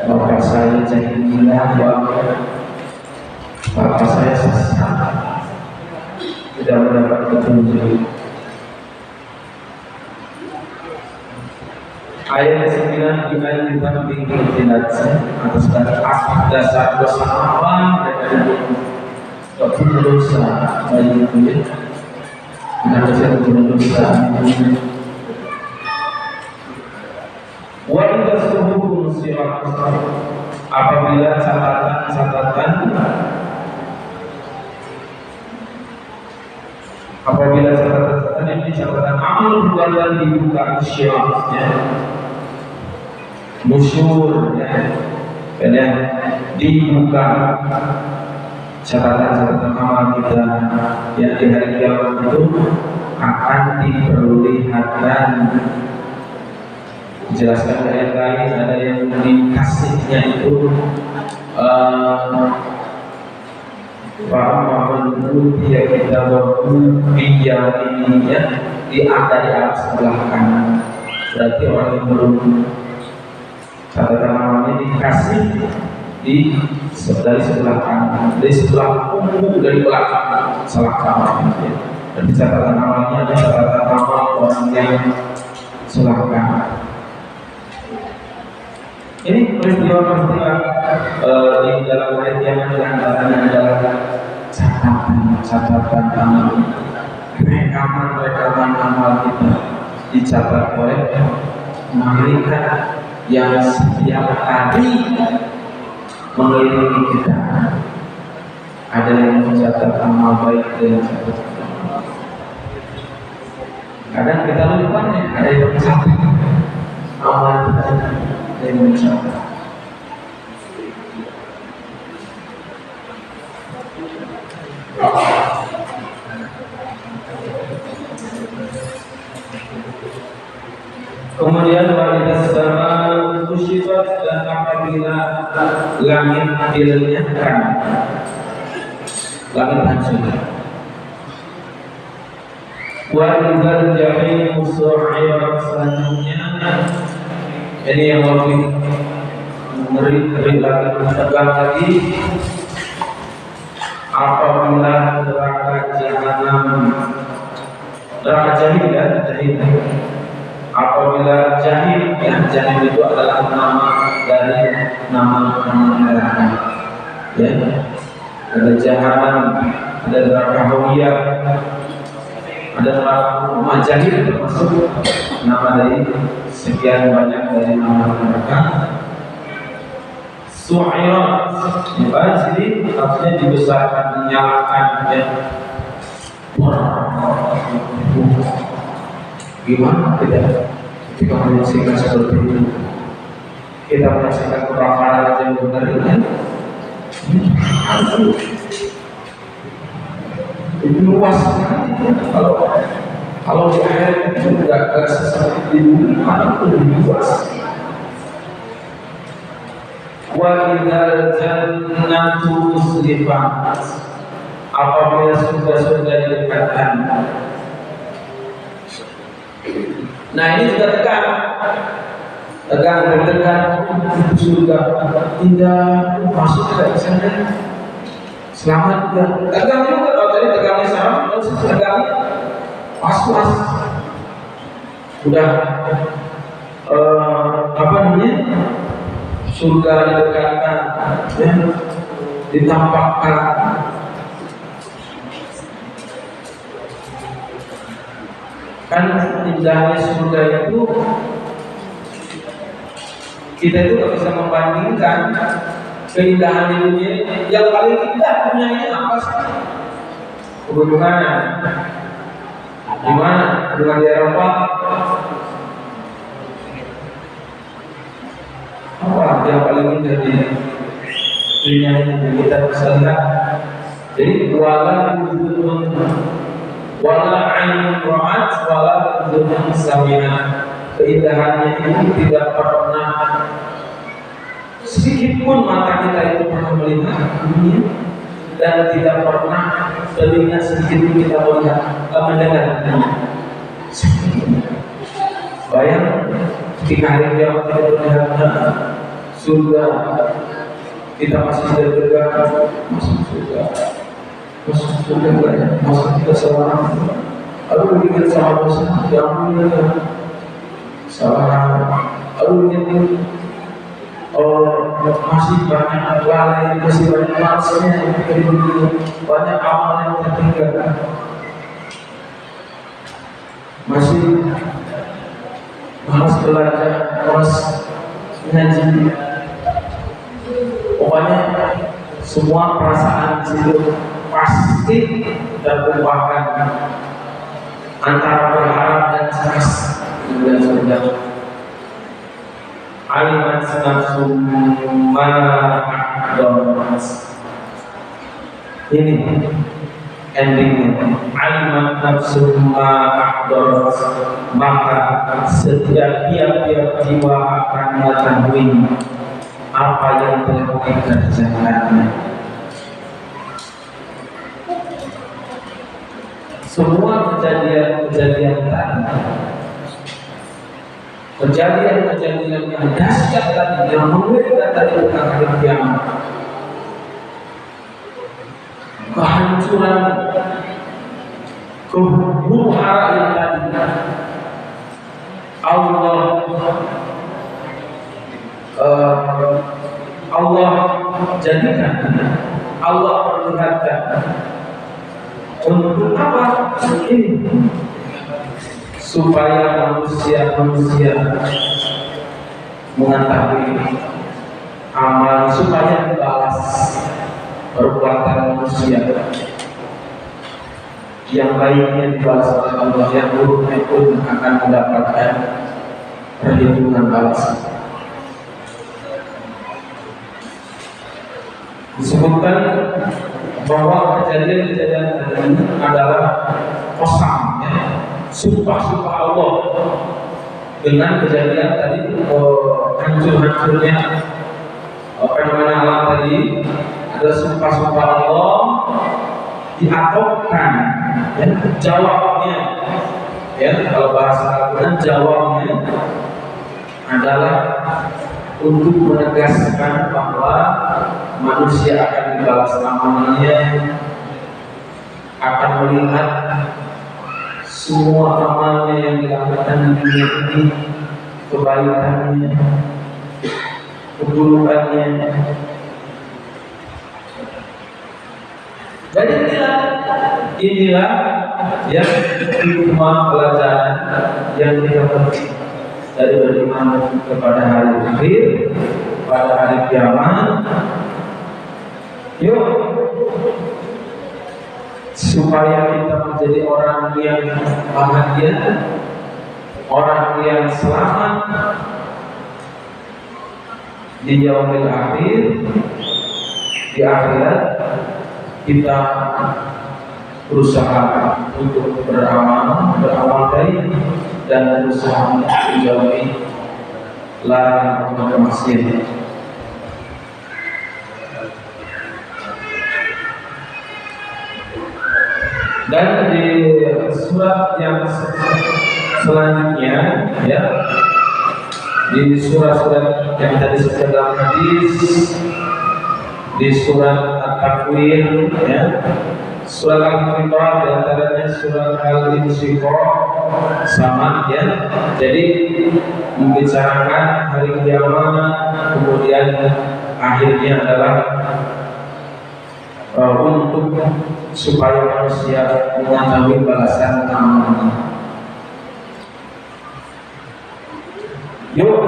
bapak saya jahiliyah, bapak saya sesat, tidak mendapat petunjuk. Ayat 9 dimainkan bingung tindakan atas dasar dosa apa dan punya dosa bayi itu karena saya punya dosa. Wanita sehukum sirat apabila catatan ini catatan amal perbuatan dibuka syiratnya, musyurnya, dan dibuka catatan amal kita yang di hari kiamat itu akan diperlihatkan. Dijelaskan ayat lain, ada yang dikasihnya itu dia kita biyamininya di atas sebelah kanan. Berarti orang yang belum catatan amalnya dikasih dari sebelah kanan, dari sebelah punggung, dari belakang salah kanan. Berarti catatan amalnya ada catatan amal orang yang sebelah kanan. Ini peristiwa-peristiwa di dalam ayat yang adalah catatan amal, rekaman amal kita dicatat oleh malaikat yang setiap hari mengelilingi kita. Ada yang mencatat amal baik dan mencatat amal. Kadang kita lupa nih, ada yang mencatat amal kita dan mencatat. Kemudian walidas sama kusyifat, dan apabila langit dilenyapkan, langit hancur. Walidal jahim su'irat, selanjutnya ini yang lebih ngeri lagi, tegang lagi. Apabila neraka jahanam, neraka jahim ya, jahim. Apabila jahim, ya jahim itu adalah nama dari nama neraka. Ya, ada jahanam, ada neraka hawiyah, ada neraka jahim, termasuk nama dari sekian banyak dari nama neraka. Su'irat, jadi artinya dibesarkan, dinyalakan, ya. Gimana kita menyaksikan seperti itu? Kita menyaksikan kebakaran yang benar ini. Itu luas sekali. Kalau di air itu tidak seperti di bumi, mana pun lebih luas. Wa idzal jannatu uzlifat, apabila surga didekatkan. Nah ini juga tegang surga, tidak masuk ke sana, selamat juga. Tegang juga, kalau tadi tegangnya sama, kalau tegangnya was-was. Udah apa namanya? Surga didekatkan, ya, ditampakkan. Kan indahnya surga itu kita itu nggak bisa membandingkan keindahan di dunia. Yang paling indah dunia ini apa sih? Kebetulan di mana? Di Eropa. Apa yang paling indah di dunia ini kita bisa lihat? Jadi wala ainun ra'at wala udhunun sami'at. Keindahannya itu tidak pernah sedikit pun mata kita itu pernah melihat dunia, dan tidak pernah telinga sedikit pun kita mendengar dunia. Bayang ketika hari kiamat kita melihat surga, kita masih terdekat masuk surga. Masuk surga banyak, masuk kita seorang. Lalu ingat sama dosa, yang mulia salah. Lalu ingat masih banyak lalai, masih banyak maksudnya yang tertinggal, banyak amal yang tertinggal, masih malas belajar, malas ngaji. Pokoknya semua perasaan di situ pasti terlupakan antara berharap dan cemas dan surga. Alimat nafsum ma aqdamat. Ini endingnya alimat nafsu ma ahdarat, maka setiap tiap-tiap jiwa akan mengetahui apa yang telah dikerjakannya. Semua kejadian-kejadian tadi, kejadian-kejadian yang dahsyat tadi, yang mengerikan tadi tentang hari kiamat, kehancuran, kehuru-hara yang tadi, Allah jadikan, Allah perlihatkan. Untuk apa? Ini supaya manusia mengetahui amal, supaya dibalas perbuatan manusia. Yang baiknya dibalas oleh Allah, yang buruknya pun akan mendapatkan perhitungan balasan. Disebutkan bahwa kejadian-kejadian tadi adalah qasam, ya, sumpah-sumpah Allah dengan kejadian tadi, hancur-hancurnya fenomena alam tadi, ada sumpah-sumpah Allah diatopkan, ya, jawabnya, ya, kalau bahasa Al-Quran jawabnya adalah untuk menegaskan bahwa manusia akan dibalas amalnya, akan melihat semua amalnya yang dilakukan di dunia ini, kebaikannya, keburukannya. Jadi inilah yang hikmah pelajaran yang kita petik dari beriman kepada hari akhir, pada hari kiamat. Yuk, supaya kita menjadi orang yang bahagia, orang yang selamat di yaumil akhir, di akhirat. Kita berusaha untuk beramal baik dan berusaha menjauhi larangan maksiat. Dan di surat yang selanjutnya, ya, di surat-surat yang tadi disebutkan dalam hadis, di surat At-Takwir, ya, surat Al-Infitar, di antaranya surat Al-Insyiqaq, sama, ya. Jadi membicarakan hari kiamat, kemudian akhirnya adalah untuk supaya manusia mengetahui balasan amalnya. Yuk,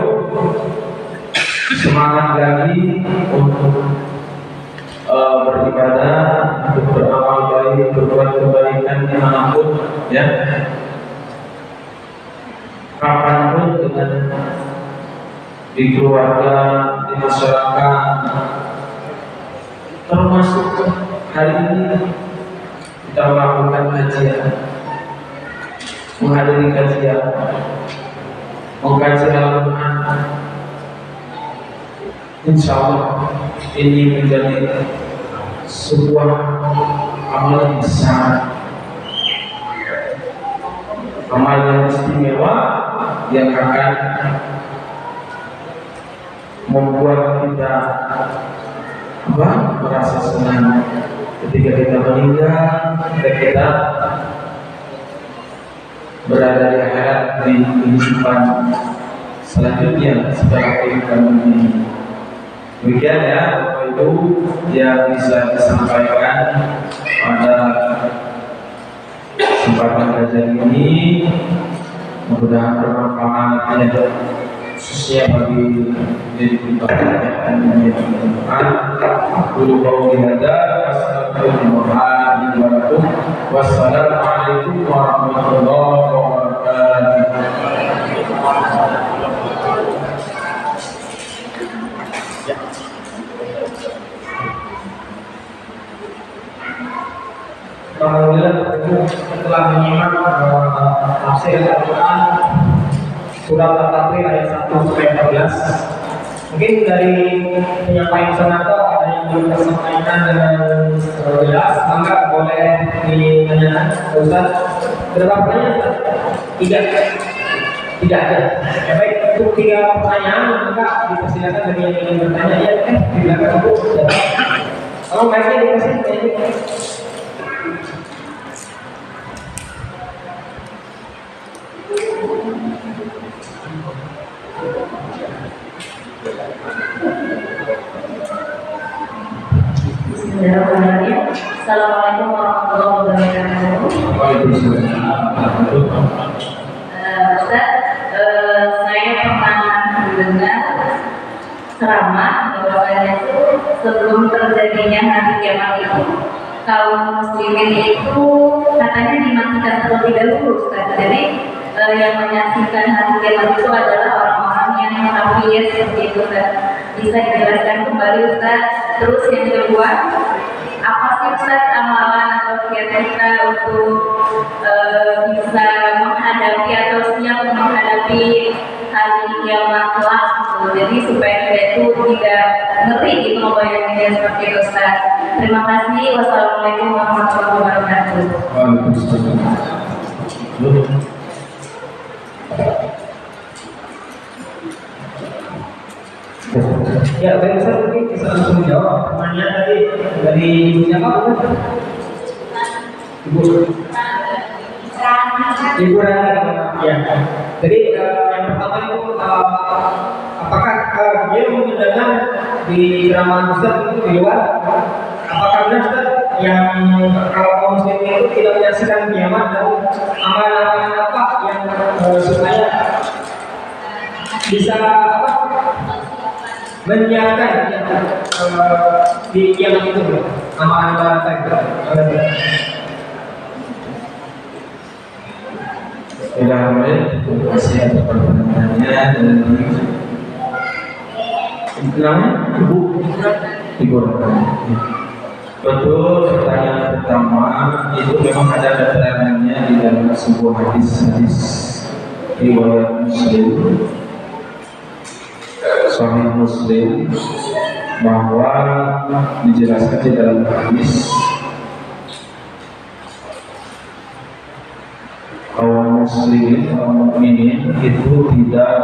semangat lagi untuk beribadah, untuk beramal baik, berbuat kebaikan dimanapun, ya, kapanpun, dengan di keluarga, di masyarakat, termasuk hari ini kita melakukan kajian, menghadiri kajian, mengkaji Al-Quran. Insya Allah ini menjadi sebuah amal yang besar, amal yang istimewa yang akan membuat kita merasa senang ketika kita meninggal, ketika kita berada di akhirat, di kehidupan selanjutnya setelah kehidupan ini. Demikian, ya, Bapak Ibu, yang bisa disampaikan pada kesempatan kajian ini. Mudah-mudahan bermanfaat, ya, khususnya bagi diri kita yang menjadi manfaat. Qul qawli hadza astaghfirullah. Wassalamualaikum warahmatullahi wabarakatuh. Para Al-Quran surat At-Takwir ayat 1 sampai 14. Mungkin dari penyampaian sonata ada yang belum tersampaikan dengan jelas, maka boleh ditanyakan Ustaz. Berapa pertanyaan? Tidak ada. Ya, baik, untuk 3 pertanyaan maka dipersilakan bagi yang ingin bertanya. Ya, di belakang itu. Kalau mic-nya dikasih, Bismillahirrahmanirrahim. Assalamualaikum warahmatullahi wabarakatuh. Waalaikumsalam. Ustaz, saya pernah mendengar ceramah bahwasanya itu sebelum terjadinya hari kiamat itu kaum muslimin itu katanya dimatikan terlebih dahulu, Ustaz. Jadi yang menyaksikan hari kiamat itu adalah orang-orang yang kafir seperti itu, Ustaz. Bisa dijelaskan kembali, Ustaz? Terus yang kedua, apa sih Ustaz amalan atau kiat kita untuk bisa menghadapi atau siap menghadapi hari kiamat kelak gitu. Jadi supaya kita itu tidak ngeri gitu membayanginnya seperti itu, Ustaz. Terima kasih. Wassalamualaikum warahmatullahi wabarakatuh. Waalaikumsalam. ya baik Ustaz, mungkin bisa langsung dijawab. Pertanyaan tadi dari ibu siapa? Ibu Rani. Ya. Jadi yang pertama itu apakah dia mendengar di ceramah Ustaz itu di luar? Apakah benar Ustaz yang kalau kaum muslim itu tidak menyaksikan kiamat dan amalan-amalan apa yang supaya bisa menyiapkan di kiamat itu amalan-amalan tadi? Bismillahirrahmanirrahim. Terima kasih atas pertanyaannya dari Ibu Rani. Betul, pertanyaan pertama itu memang ada keterangannya di dalam sebuah hadis riwayat Muslim, Sahih Muslim, bahwa dijelaskan di dalam hadis kaum muslimin, kaum mukminin itu tidak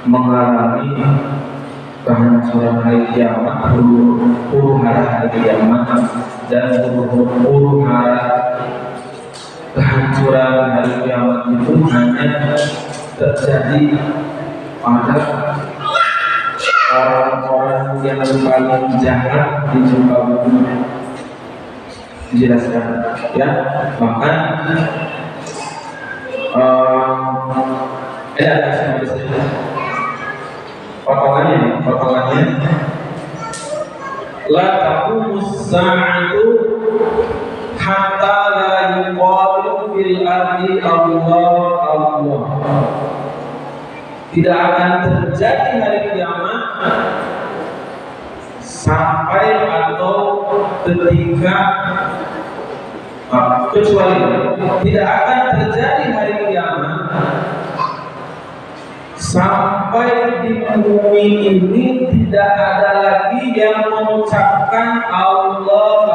mengalami kehancuran hari kiamat, huru hara hari kiamat, dan huru hara kehancuran hari kiamat itu hanya terjadi pada orang-orang yang paling jahat di muka bumi. Dijelaskan, ya, bahkan ada potongannya la taqumus sa'atu hatta la yuqalu fil ardi Allah. Tidak akan terjadi hari kiamat sampai atau ketika kecuali tidak akan terjadi hari kiamat sampai di bumi ini tidak ada lagi yang mengucapkan Allah.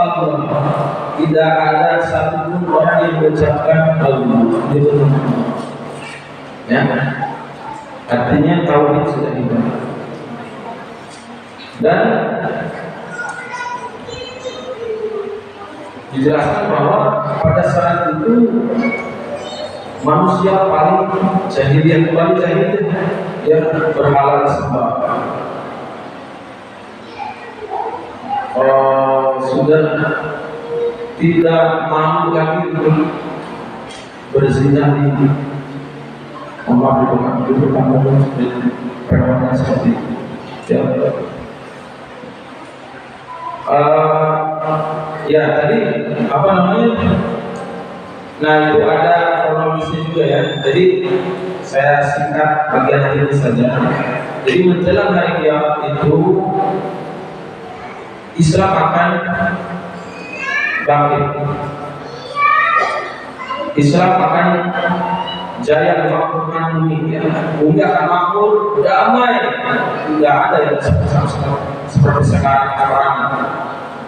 Tidak ada satupun orang yang mengucapkan Allah. Ya, artinya tauhid sudah hilang. Dan dijelaskan bahwa pada saat itu manusia paling jahiliyah, yang berhala disembah. Sudah tidak mampu lagi untuk berzina di depan perempuan seperti itu. Ya. Ya tadi apa namanya? Nah itu ada kronologisnya juga ya. Jadi saya singkat bagian ini saja. Jadi menjelang hari kiamat itu Islam akan bangkit. Islam akan Jaya memakmurkan bumi, ya. Bumi akan makmur, damai. Tidak ada yang seperti sekarang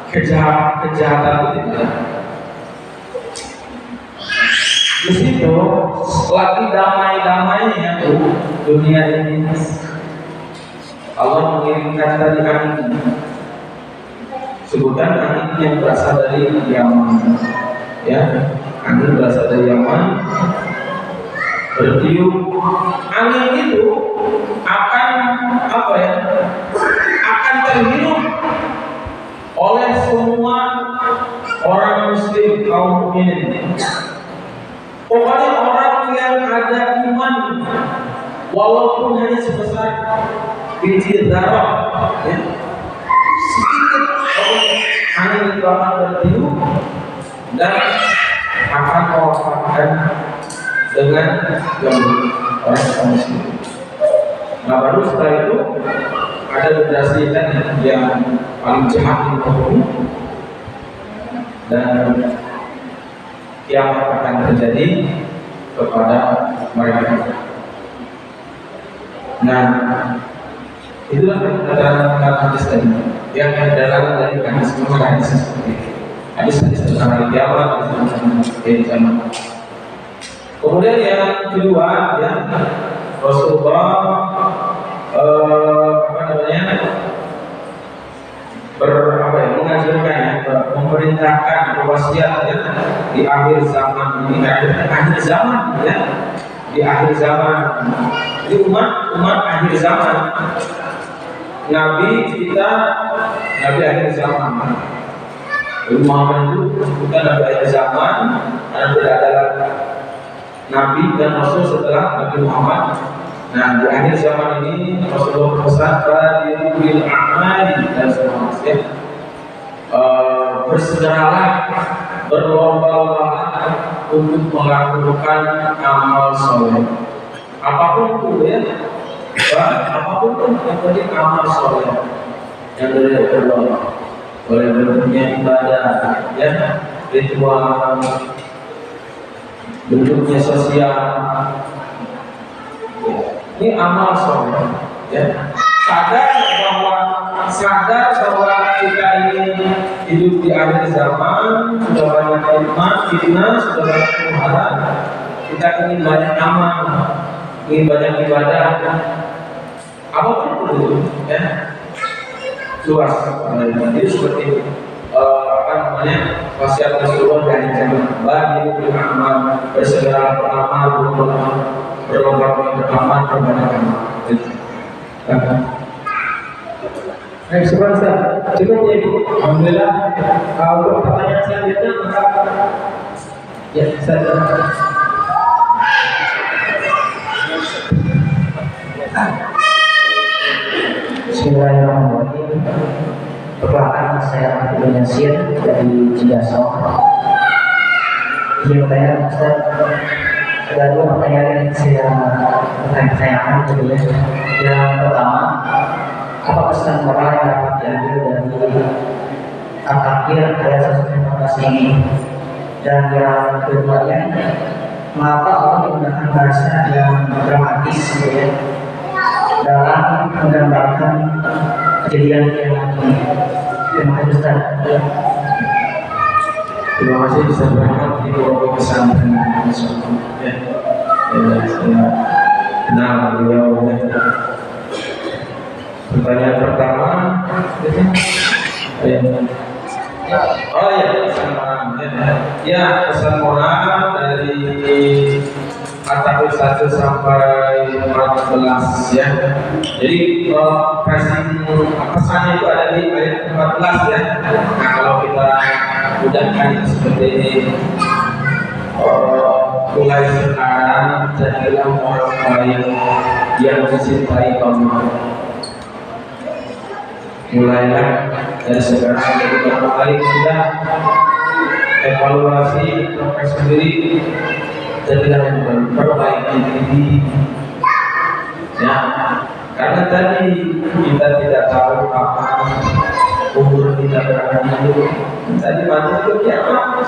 kejahatan itu tidak. Di situ lagi damai-damainya dunia ini. Allah mengirimkan tadi angin. Sebutan angin yang berasal dari Yaman, ya, angin berasal dari Yaman. Bertiup, angin itu akan apa ya? Akan terhirup oleh semua orang Muslim kaum mukminin. Pokoknya orang yang ada iman, walaupun hanya sebesar biji zarah, ya, sedikit angin itu akan bertiup dan akan mewafatkan dengan orang Muslim. Nah, baru setelah itu ada generasi yang paling jahat ini dan yang akan terjadi kepada mereka. Nah, itulah keterangan hadis tadi yang adalah dari hadis seperti itu. Hadis tentang hari kiamat, hadis tentang kiamat. Kemudian yang kedua, ya, Rasulullah mengajarkan, ya, memerintahkan, berwasiat, ya, di akhir zaman ini, akhir zaman, ya, di akhir zaman. Jadi umat akhir zaman. Nabi kita, Nabi akhir zaman. Muhammad itu bukan Nabi akhir zaman, dan tidak ada Nabi dan Rasul setelah Nabi Muhammad. Nah, di akhir zaman ini Rasulullah berpesan bil a'mali dan seterusnya. Bersegeralah, berlomba-lomba untuk melakukan amal soleh. Apapun itu, ya, apapun yang penting amal soleh yang dari Allah. Boleh bentuknya ibadah, ya, ritual, bentuknya sosial. Ini amal soleh, ya. Sadar bahwa kita ini hidup di akhir zaman, sudah banyak fitnah, sudah banyak kemudahan. Kita ingin banyak amal, ingin banyak ibadah, apapun itu, ya, luas. Jadi seperti wasiat Rasulullah dari zaman bagi beramal, bersegera beramal, berlomba-lomba beramal, berbanyak amal. Baik, syukur Ustaz. Cukup ya Ibu. Alhamdulillah. Untuk pertanyaan selanjutnya, maka ya, Ustaz. Bismillahirrahmanirrahim. Perkenalkan, saya Abdul Nasir dari Cigasong. Yang saya Ustaz, ada dua pertanyaan yang saya tanyakan dulu. Yang pertama, apa pesan moral yang dapat diambil dari Al-Akhir ayat 115 ini? Dan yang keduanya, mengapa Allah menggunakan bahasa yang dramatis, gitu ya, dalam menggambarkan kejadian kiamat ini? Terima kasih Ustaz. Terima kasih bisa berangkat di beberapa pesantren ya. Saya kenal beliau, ya. Pertanyaan pertama, oh ya, pesan moral, ya, pesan moral dari At-Takwir 1 sampai 14, ya. Jadi pesannya itu ada di ayat 14, ya. Nah, kalau kita mudahkan seperti ini, mulai sekarang jadilah orang baik yang mencintai Allah. Mulailah dari sekarang jadi orang baik, sudah evaluasi progres sendiri, jadilah memperbaiki diri, ya. Karena tadi kita tidak tahu kapan umur kita berakhir hidup. Tadi mati itu kiamat.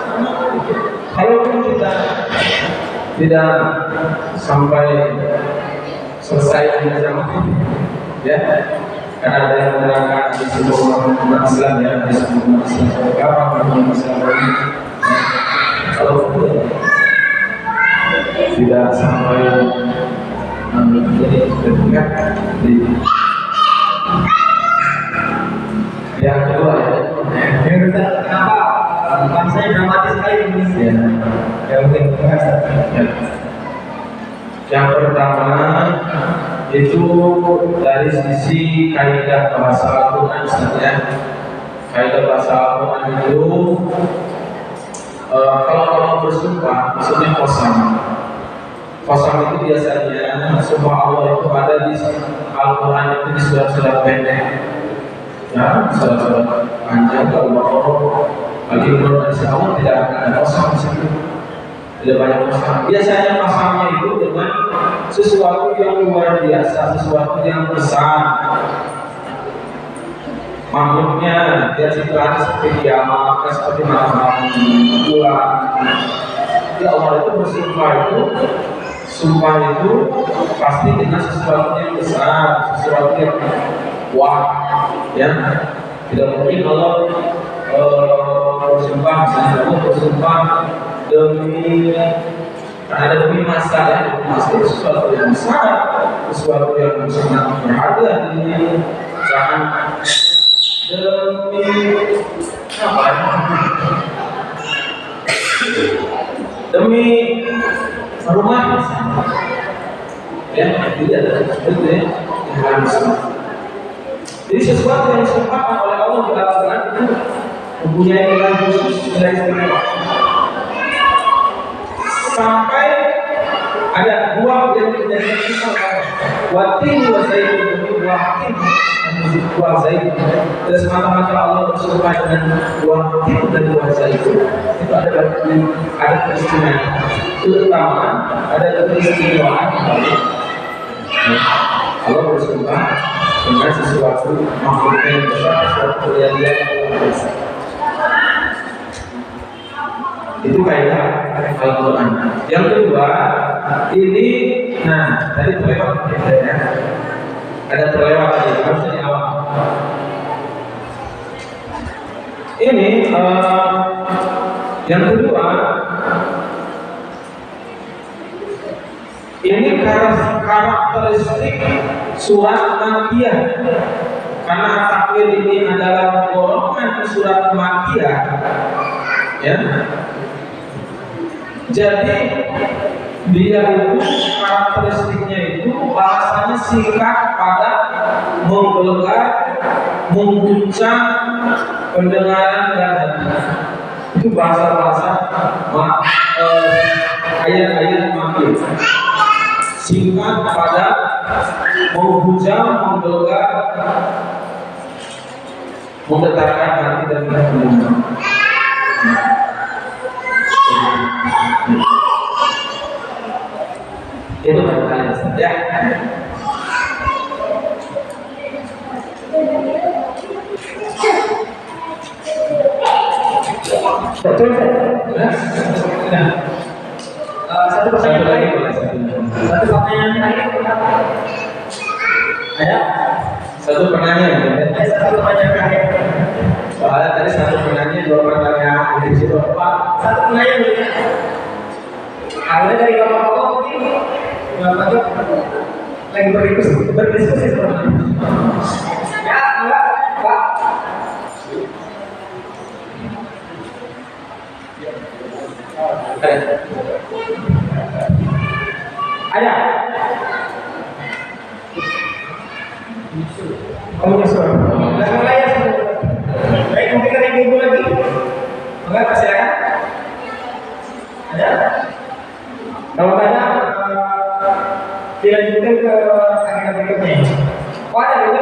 Kalaupun kita tidak sampai selesai ceramah, ya. Karena ada yang menerangkan di sebuah umat Islam, ya, di sebuah umat Islam apa umat Islam ini, kalau tidak sampai jadi terdengar di yang kedua, ya. Yang kedua, kenapa bangsanya dramatis sekali ini? Ya. Ya mungkin Ya. Yang pertama itu dari sisi kaidah bahasa Al-Quran, ya. Kaidah bahasa Al-Quran itu kalau Allah bersumpah, maksudnya qasam. Qasam itu biasanya sumpah Allah itu ada di Al-Quran itu di surat-surat pendek, ya, surat-surat panjang. Kalau Al-Imran dan Allah tidak ada qasam di situ. Tidak banyak masalah. Biasanya pasalnya itu dengan sesuatu yang luar biasa, sesuatu yang besar. Makhluknya dia citranya seperti kiamat, seperti matahari, bulan. Ya Allah itu sumpah itu pasti dengan sesuatu yang besar, sesuatu yang kuat, ya. Tidak mungkin Allah bersumpah, misalnya Allah bersumpah demi masa, ya, itu sesuatu yang besar, sesuatu yang sangat berharga. Ini jangan demi apa? Demi rumah, ya, tidak ada itu, ya, yang harus. Jadi sesuatu yang disebutkan oleh Allah di Al-Quran itu mempunyai nilai khusus, nilai istimewa. Sampai ada dua yang menjadi kisah watin wa zaitun, watin wa zaitun. Dan semata-mata Allah bersumpah dengan watin dan wa zaitun. Itu ada keistimewaan. Terutama ada keistimewaan Allah bersumpah dengan sesuatu makhluk yang besar, sesuatu yang biasa. Itu kaidah Al-Quran. Yang kedua, ini, nah, tadi terlewat, ya. Ada terlewat tadi, harus dari awal. Ini yang kedua, ini karakteristik surat Makkiyah. Karena takwil ini adalah golongan surat Makkiyah, ya. Jadi dia itu karakteristiknya itu bahasanya singkat, padat, menggelegar, mengguncang pendengaran dan hati. Itu bahasa-bahasa ayat-ayat Makkiyah. Singkat, padat, mengguncang, menggelegar, menggetarkan hati dan pendengaran. Itu pertanyaan saja. Betul, nah, satu pertanyaan lagi. Satu pertanyaan lagi. Ada? Satu pertanyaan. Satu pertanyaan lagi. Soalnya tadi satu pertanyaan, dua pertanyaan. Di situ Pak. Satu pertanyaan. Ada dari bapak-bapak mungkin lagi berdiskusi sebenarnya. Ya, enggak, Pak. Ada. Oh, nyusul. Langsung mulai ya. Baik, mungkin ada ibu lagi. Enggak, silakan. Ada. Kalau ada, dilanjutkan ke agenda berikutnya. Oh, ada juga?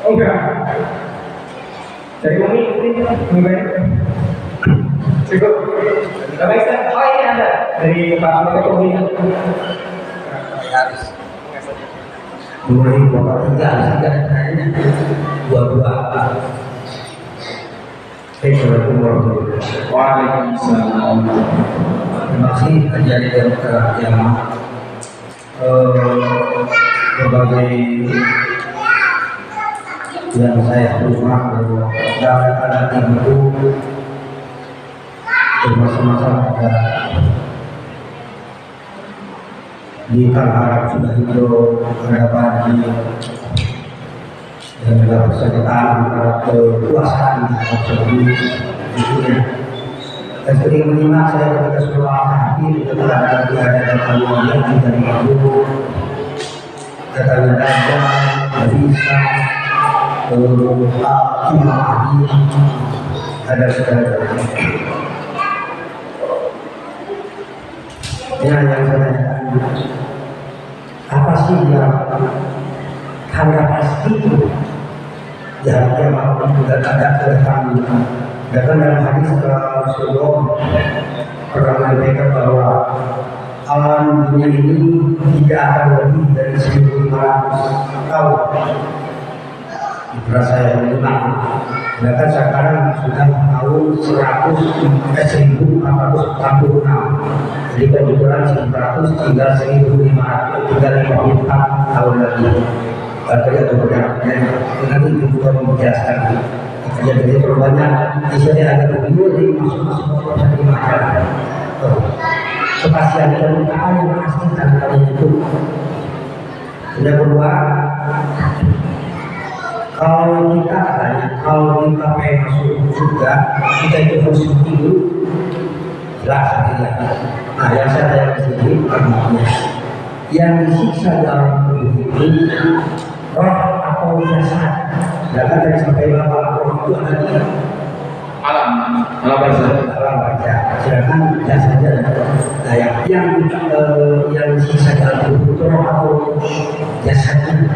Oh, enggak. Dari Umi, mungkin. Cukup. Baik, Ustaz. Oh, ini ada. Dari Pak Umi. Harus. Mulai bapak tinggal, dua-dua. Assalamualaikum warahmatullahi wabarakatuh. Waalaikumsalam. terima kasih dari yang berbagai yang saya terima bahwa dari anak itu bersama-sama pada di Arab sudah hidup berapa di dan juga persertaan antara kekuasaan tersebut tentunya. Dan sering menyimak saya ketika sekolah hadir telah ada kalian dari ibu katanya Dajjal, Isa, Imam Mahdi, ada segala yang saya apa sih yang karena pasti ya mau juga ada datang dalam hadis Rasulullah pernah menyampaikan bahwa alam dunia ini tidak akan lebih dari 1.500 tahun. Berasa saya menyimak, bahkan sekarang sudah tahun 1446. Jadi kebetulan 100 tinggal 1.554 tahun lagi. Artinya itu benarnya nanti itu juga menjelaskan. Jadi terlalu banyak isinya agak bingung jadi masuk proses di masyarakat. Kepastian permukaan yang pasti tanda itu. Yang kedua, kalau kita pengen masuk surga, kita itu harus dulu jelas tidak. Nah, yang saya tanya di sini artinya yang disiksa dalam tubuh ini roh atau jasad. Jangan dari sampai bahwa roh itu ada di alam barzah. Sedangkan jasadnya nah yang disiksa dalam tubuh itu roh atau jasadnya.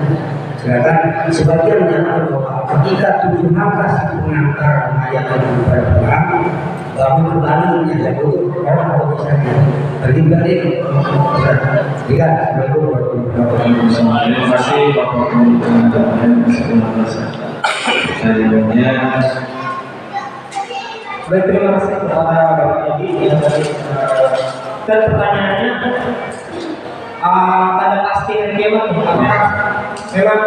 Sedangkan sebagian menyatakan bahwa ketika 7 nafas mengantar mayat itu kepada Tuhan, baru kembali menjadi roh atau jasadnya. Balik jika terima kasih Bapak Kementerian baik, terima kasih kepada Bapak Edi yang tadi. Dan pertanyaannya, tanda pasti hari kiamat apakah memang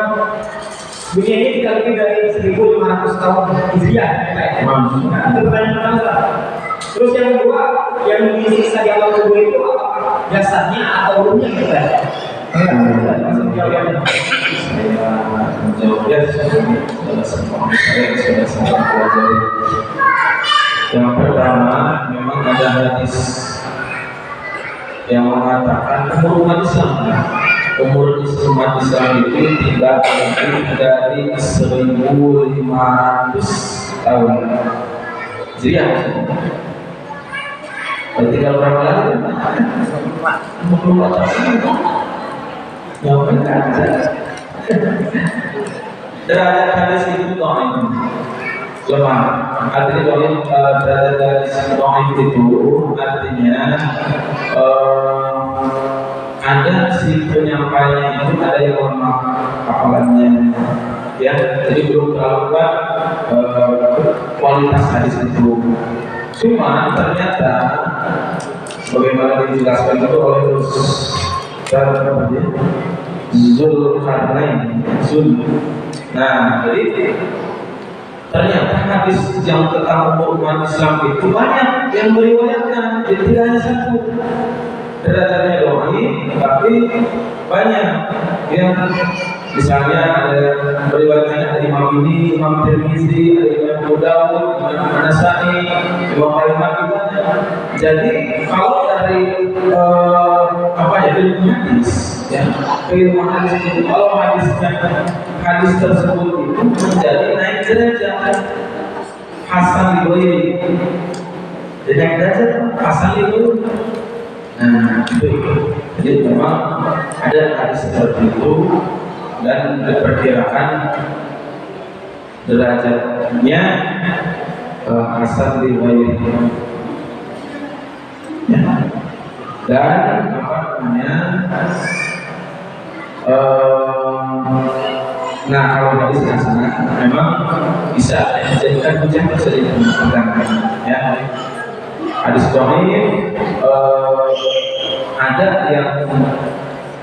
dunia ini tidak lebih dari 1.500 tahun Hijriah? Nah, itu pertanyaan pertama. Terus yang kedua, yang disiksa di alam kubur itu apakah jasadnya atau ruhnya kita? Yang pertama, memang ada hadis yang mengatakan umur umat Islam itu tidak lebih dari 1.500 tahun. Jadi ya, tinggal berapa lagi? 24 tahun. Yang berkaca. Derajat hadis itu doang lemah. Artinya derajat hadis doang itu artinya ada si penyampainya itu ada yang lemah hafalannya, ya. Jadi belum terlalu kuat kualitas hadis itu. Cuma ternyata bagaimana dijelaskan itu oleh Zulkarnain. Nah, jadi ternyata hadis yang tentang umat Islam itu banyak yang meriwayatkan, jadi tidak hanya satu. Derajatnya doang, tapi banyak yang misalnya ada meriwayatkan ada Imam ini, Imam Tirmizi, ada Imam Abu Dawud, Imam An-Nasa'i, Imam Al-Hakim. Jadi kalau dari ilmu hadis, ya, ilmu hadis itu kalau hadis tersebut itu menjadi naik derajat hasan li jadi naik derajat hasan li. Nah, itu. Jadi memang ada hadis seperti itu dan diperkirakan derajatnya hasan li ya. Dan nah kalau hadis hasanah memang bisa dijadikan hujah, bisa digunakan, ya. Hadis dhaif ada yang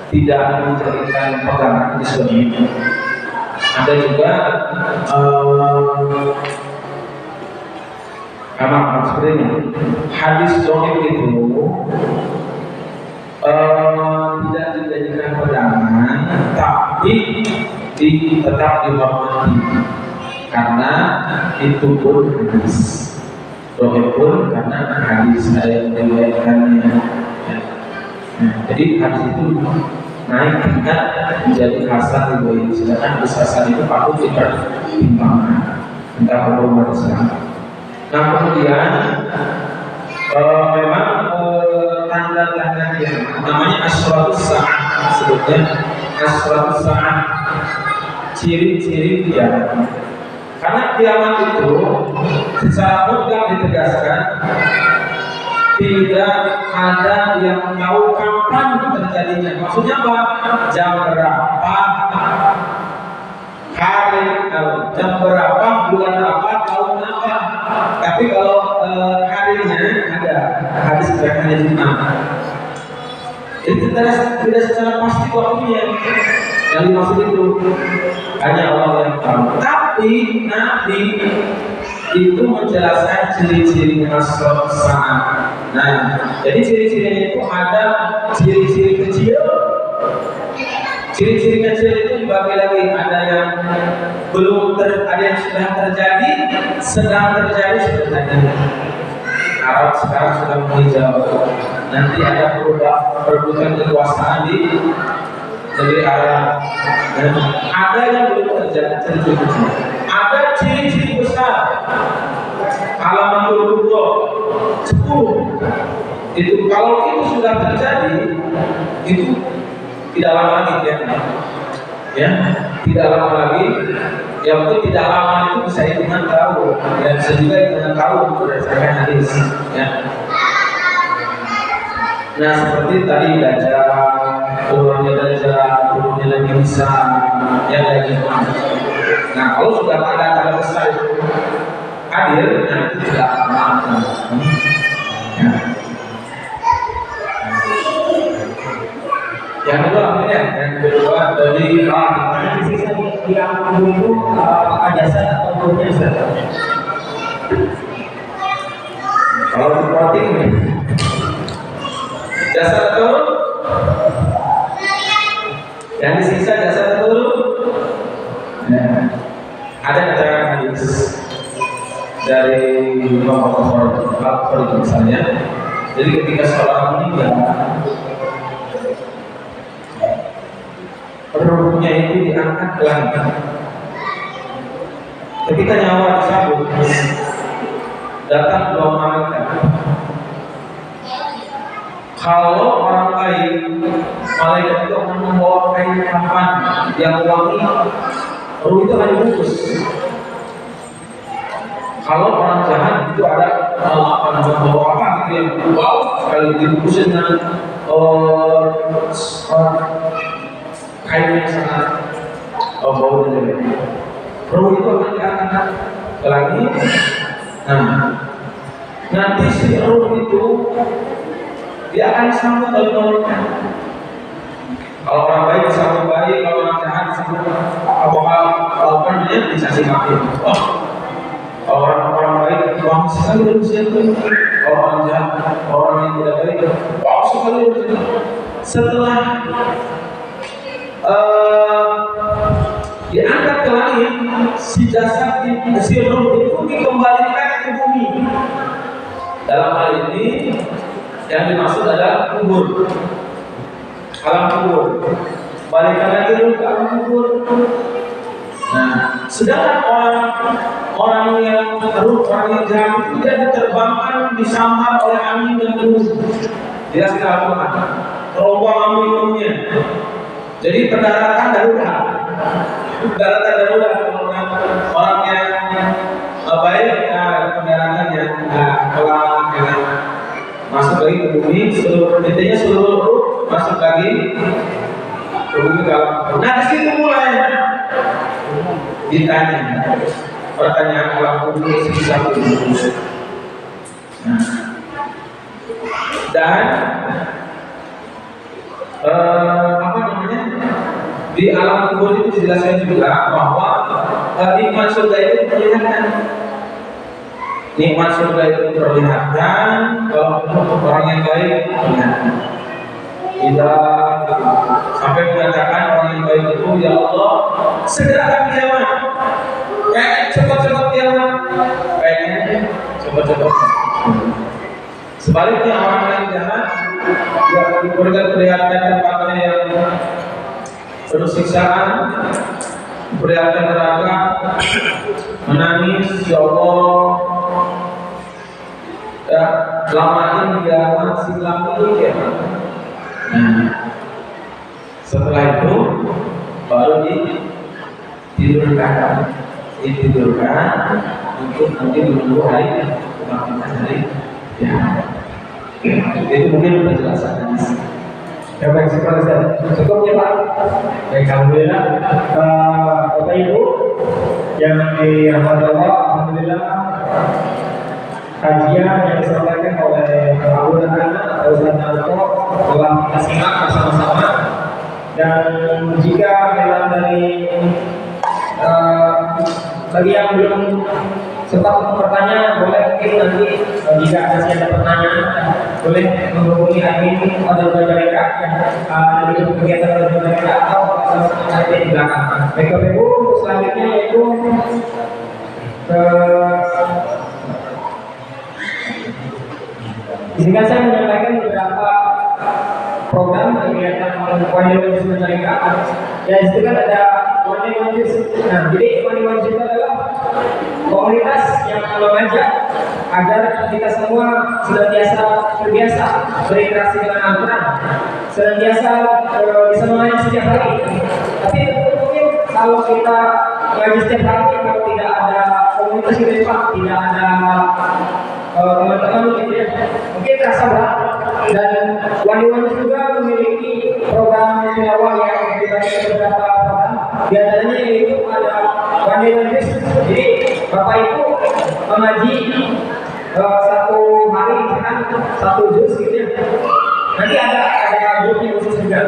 tidak menjadikan pegangan hadis dhaif. Ada juga sebenarnya hadis dhaif itu tidak dijadikan pegangan, tapi tetap dihormati karena itu pun hadis. Dhaif pun karena hadis ada yang meriwayatkannya. Jadi hadis itu naik tingkat menjadi hasan riwayat. Sedangkan hadis hasan itu patut dipertimbangkan tentang hukum Islam. Nah kemudian memang tanda-tanda yang namanya asratus sa'ah, sebutnya asratus sa'ah, ciri-ciri kiamat. Karena kiamat itu secara mutlak ditegaskan tidak ada yang tahu kapan terjadinya. Maksudnya apa? Jam berapa, hari, jam berapa, bulan apa, tahun apa. Tapi kalau harinya ada hadis terakhirnya Jumat. Jadi tidak secara pasti waktunya. Yang dimaksud itu hanya Allah yang tahu. Tapi Nabi itu menjelaskan ciri-ciri asratus sa'ah. Nah, jadi ciri-cirinya itu ada ciri-ciri kecil. Ciri-ciri kecil itu dibagi lagi, ada yang ada yang sudah terjadi, sedang terjadi, sudah terjadi. Arab sekarang sudah menghijau. Nanti ada perebutan kekuasaan di negeri Arab. Dan ada yang belum terjadi, ciri-ciri kecil. Ada ciri-ciri besar. Halaman 10 itu kalau itu sudah terjadi, itu tidak lama lagi ya, tidak lama lagi. Yang penting tidak lama itu bisa hitungan tahun, dan bisa juga hitungan tahun berdasarkan hadis ya. Nah seperti tadi Dajjal, turunnya Dajjal, turunnya Nabi Isa, yang lagi. Nah kalau sudah tanda-tanda besar itu hadir, nah itu tidak lama. Ya. Yang kedua dari sisa yang itu apakah jasa atau jasa? kalau diperhatiin nih, jasa betul, yang disisa jasa betul. Nah, ada keterangan hadis dari Imam Al-Bukhari misalnya. Jadi ketika seorang meninggal, ruhnya itu diangkat ke langit. Ketika nyawa dicabut, datang dua malaikat. Kalau orang baik, malaikat itu akan membawa kain kafan yang wangi, ruh itu akan dibungkus. Kalau orang jahat itu ada membawa apa gitu yang bau sekali, dibungkus dengan kain yang sangat bau dan jelek. Ruh itu akan diangkat ke langit. Nah, nanti si ruh itu dia akan disambut oleh malaikat. Kalau orang baik disambut baik, kalau orang jahat disambut apa namanya dikasih maki. Kalau orang baik, wah sekali manusia itu. Kalau orang jahat, orang yang tidak baik, wah sekali manusia. Setelah diangkat ke langit, si jasad si ruh itu dikembalikan ke bumi. Dalam hal ini yang dimaksud adalah kubur, alam kubur. Balikan lagi ruh ke alam kubur. Nah, sedangkan orang yang jahat itu dia diterbangkan, disambar oleh angin dan debu. Jelas di Al-Quran. Terombang ambing-ambingnya. Jadi pendaratan darurat. Pendaratan darurat orang yang baik, pendaratannya pelan, masuk lagi ke bumi, seluruh ruh masuk lagi ke bumi kalau. Nah di situ mulai ditanya pertanyaan alam kubur sebesar itu. Nah, Dan apa namanya, di alam kubur itu dijelaskan juga bahwa nikmat surga itu diperlihatkan. Nikmat surga itu diperlihatkan kalau orang yang baik diperlihatkan. Tidak sampai mengatakan orang yang baik itu, ya Allah segerakan kiamat, pengen cepat-cepat kiamat, pengen cepat-cepat. Sebaliknya orang yang jahat ya diberikan perlihatkan tempatnya yang penuh siksaan, perlihatkan neraka, menangis, ya Allah ya lamain dia masih lagi ya. Nah, setelah itu baru ditidurkan untuk nanti menunggu hari kebangkitan hari ya. Itu mungkin penjelasan. Ya baik, cukup ya Pak. Baik, alhamdulillah. Bapak Ibu yang dirahmati Allah, alhamdulillah kajian yang disampaikan oleh Abu Dana atau Ustaz Narto telah kita simak bersama-sama. Dan jika memang dari bagi yang belum sempat bertanya, boleh mungkin nanti jika ada pertanyaan boleh menghubungi admin atau mereka yang di kegiatan mereka atau ada di belakang. Baik Bapak Ibu, selanjutnya yaitu jika saya menyampaikan beberapa program kegiatan Wajib mereka, ya itu kan ada Wajib. Nah, jadi Wajib itu adalah komunitas yang mengajak agar kita semua terbiasa berinteraksi dengan Al-Quran, senantiasa bisa mengaji setiap hari. Tapi mungkin kalau kita mengaji setiap hari, kalau tidak ada komunitas itu Pak, tidak ada teman-teman gitu ya, mungkin terasa berat. Dan Wajib juga memiliki program tilawah yang dibagi beberapa program. Di antaranya itu ada Wajib. Jadi Bapak Ibu mengaji satu hari misalkan satu juz gitu ya. Nanti ada grupnya khusus juga.